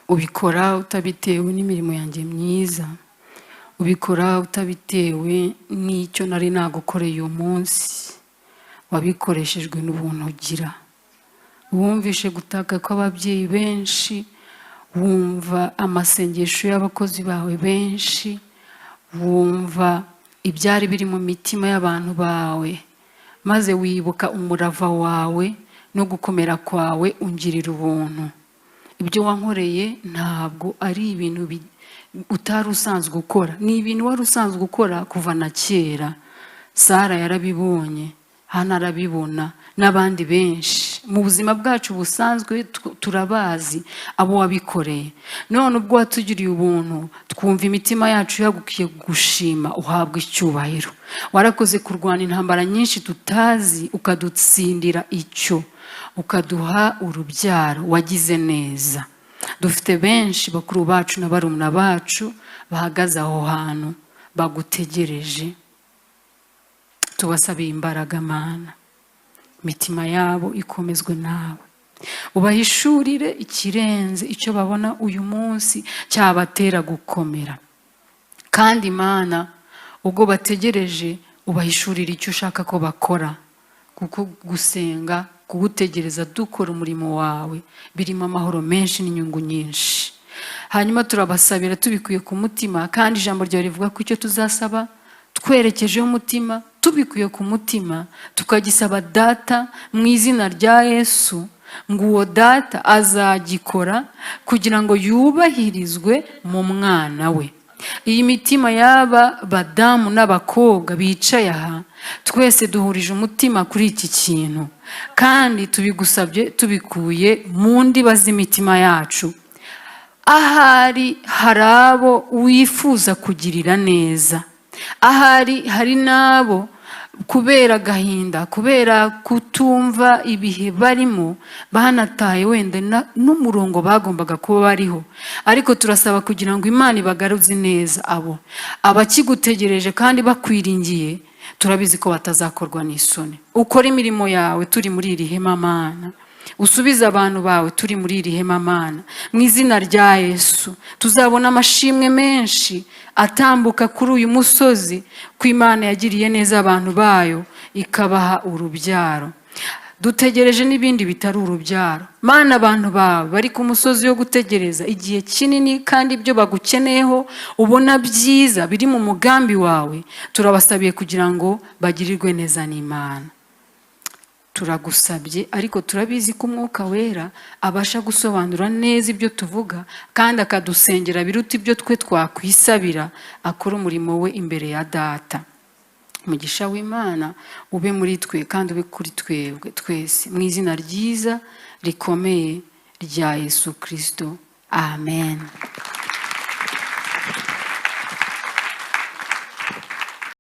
[SPEAKER 2] Ubikora utabitewe n'imirimo yanjye myiza, ubikora utabitewe n'icyo nari nagukoreye uyu munsi, wabikoreshejwe n'ubuntu ugira. Wumvishe gutaka kw'ababyeyi benshi, wumva amasengesho y'abakozi bawe benshi, wumva ibyari biri mu mitima y'abantu bawe, maze wibuka umurava wawe no gukomera kwawe, ungirira ubuntu. Ibyo wankoreye ntabwo ari ibintu utari usanzwe gukora, ni ibintu wari usanzwe gukora kuva na kera. Sara yarabibonye, Hana arabibona, n'abandi benshi. Mu buzima bwacu busanzwe turabazi abo wabikoreye. None ubwo watugiriye ubuntu, twumva imitima yacu yagukiye gushima, uhabwa icyubahiro. Warakoze kurwana intambara nyinshi tutazi, ukadutsindira icyo, ukaduha urubyaro. Wagize neza. Dufite benshi bakuru bacu na barumuna bacu bahagaze aho hantu bagutegereje. Tubasabiye imbaraga Mana, imitima yabo ikomezwe nawe. Ubahishurire ikirenze icyo babona uyu munsi cyabatera gukomera. Kandi Mana, ubwo bategereje ubahishurire icyo ushaka ko bakora, kuko gusenga, kugutegereza dukora umurimo wawe birimo amahoro menshi n'inyungu nyinshi. Hanyuma turabasabira tubikuye ku mutima, kandi ijambo ryawe rivuga ko icyo tuzasaba twerekejeho umutima, tubikuye ku mutima, tukagisaba Data mu izina rya Yesu, ngo uwo Data azagikora kugira ngo yubahirizwe mu mwana we. Iyi mitima y'aba badamu n'abakobwa bicaye aha, twese duhurije umutima kuri iki kintu, kandi tubigusabye tubikuye mu ndiba z'imitima yacu. Ahari hari abo wifuza kugirira neza, ahari hari n'abo kubera agahinda, kubera kutumva ibihe barimo, banataye wenda n'umurongo bagombaga kuba bariho. Ariko turasaba kugira ngo Imana ibagaruze neza abo abakigutegereje kandi bakwiringiye. Turabizi ko batazakorwa n'isoni. Ukora imirimo yawe turi muri iri hema Mana, usubiza abantu bawe turi muri iri hema Mana, mu izina rya Yesu. Tuzabona amashimwe menshi atambuka kuri uyu musozi ko Imana yagiriye neza abantu bayo ikabaha urubyaro. Dutegereje n'ibindi bitari urubyaro Mana. Abantu bawe bari ku musozi yo gutegereza igihe kinini, kandi ibyo bagukeneyeho ubona byiza biri mu mugambi wawe, turabasabiye kugira ngo bagirirwe neza n'Imana. Turagusabye, ariko turabizi ko Umwuka Wera abasha gusobanura neza ibyo tuvuga, kandi akadusengera biruta ibyo twe twakwisabira. Akora umurimo we imbere ya Data. Umugisha w'Imana ube muri twe kandi ube kuri twebwe twese, mu izina ryiza rikomeye rya Yesu Kristo. Amen.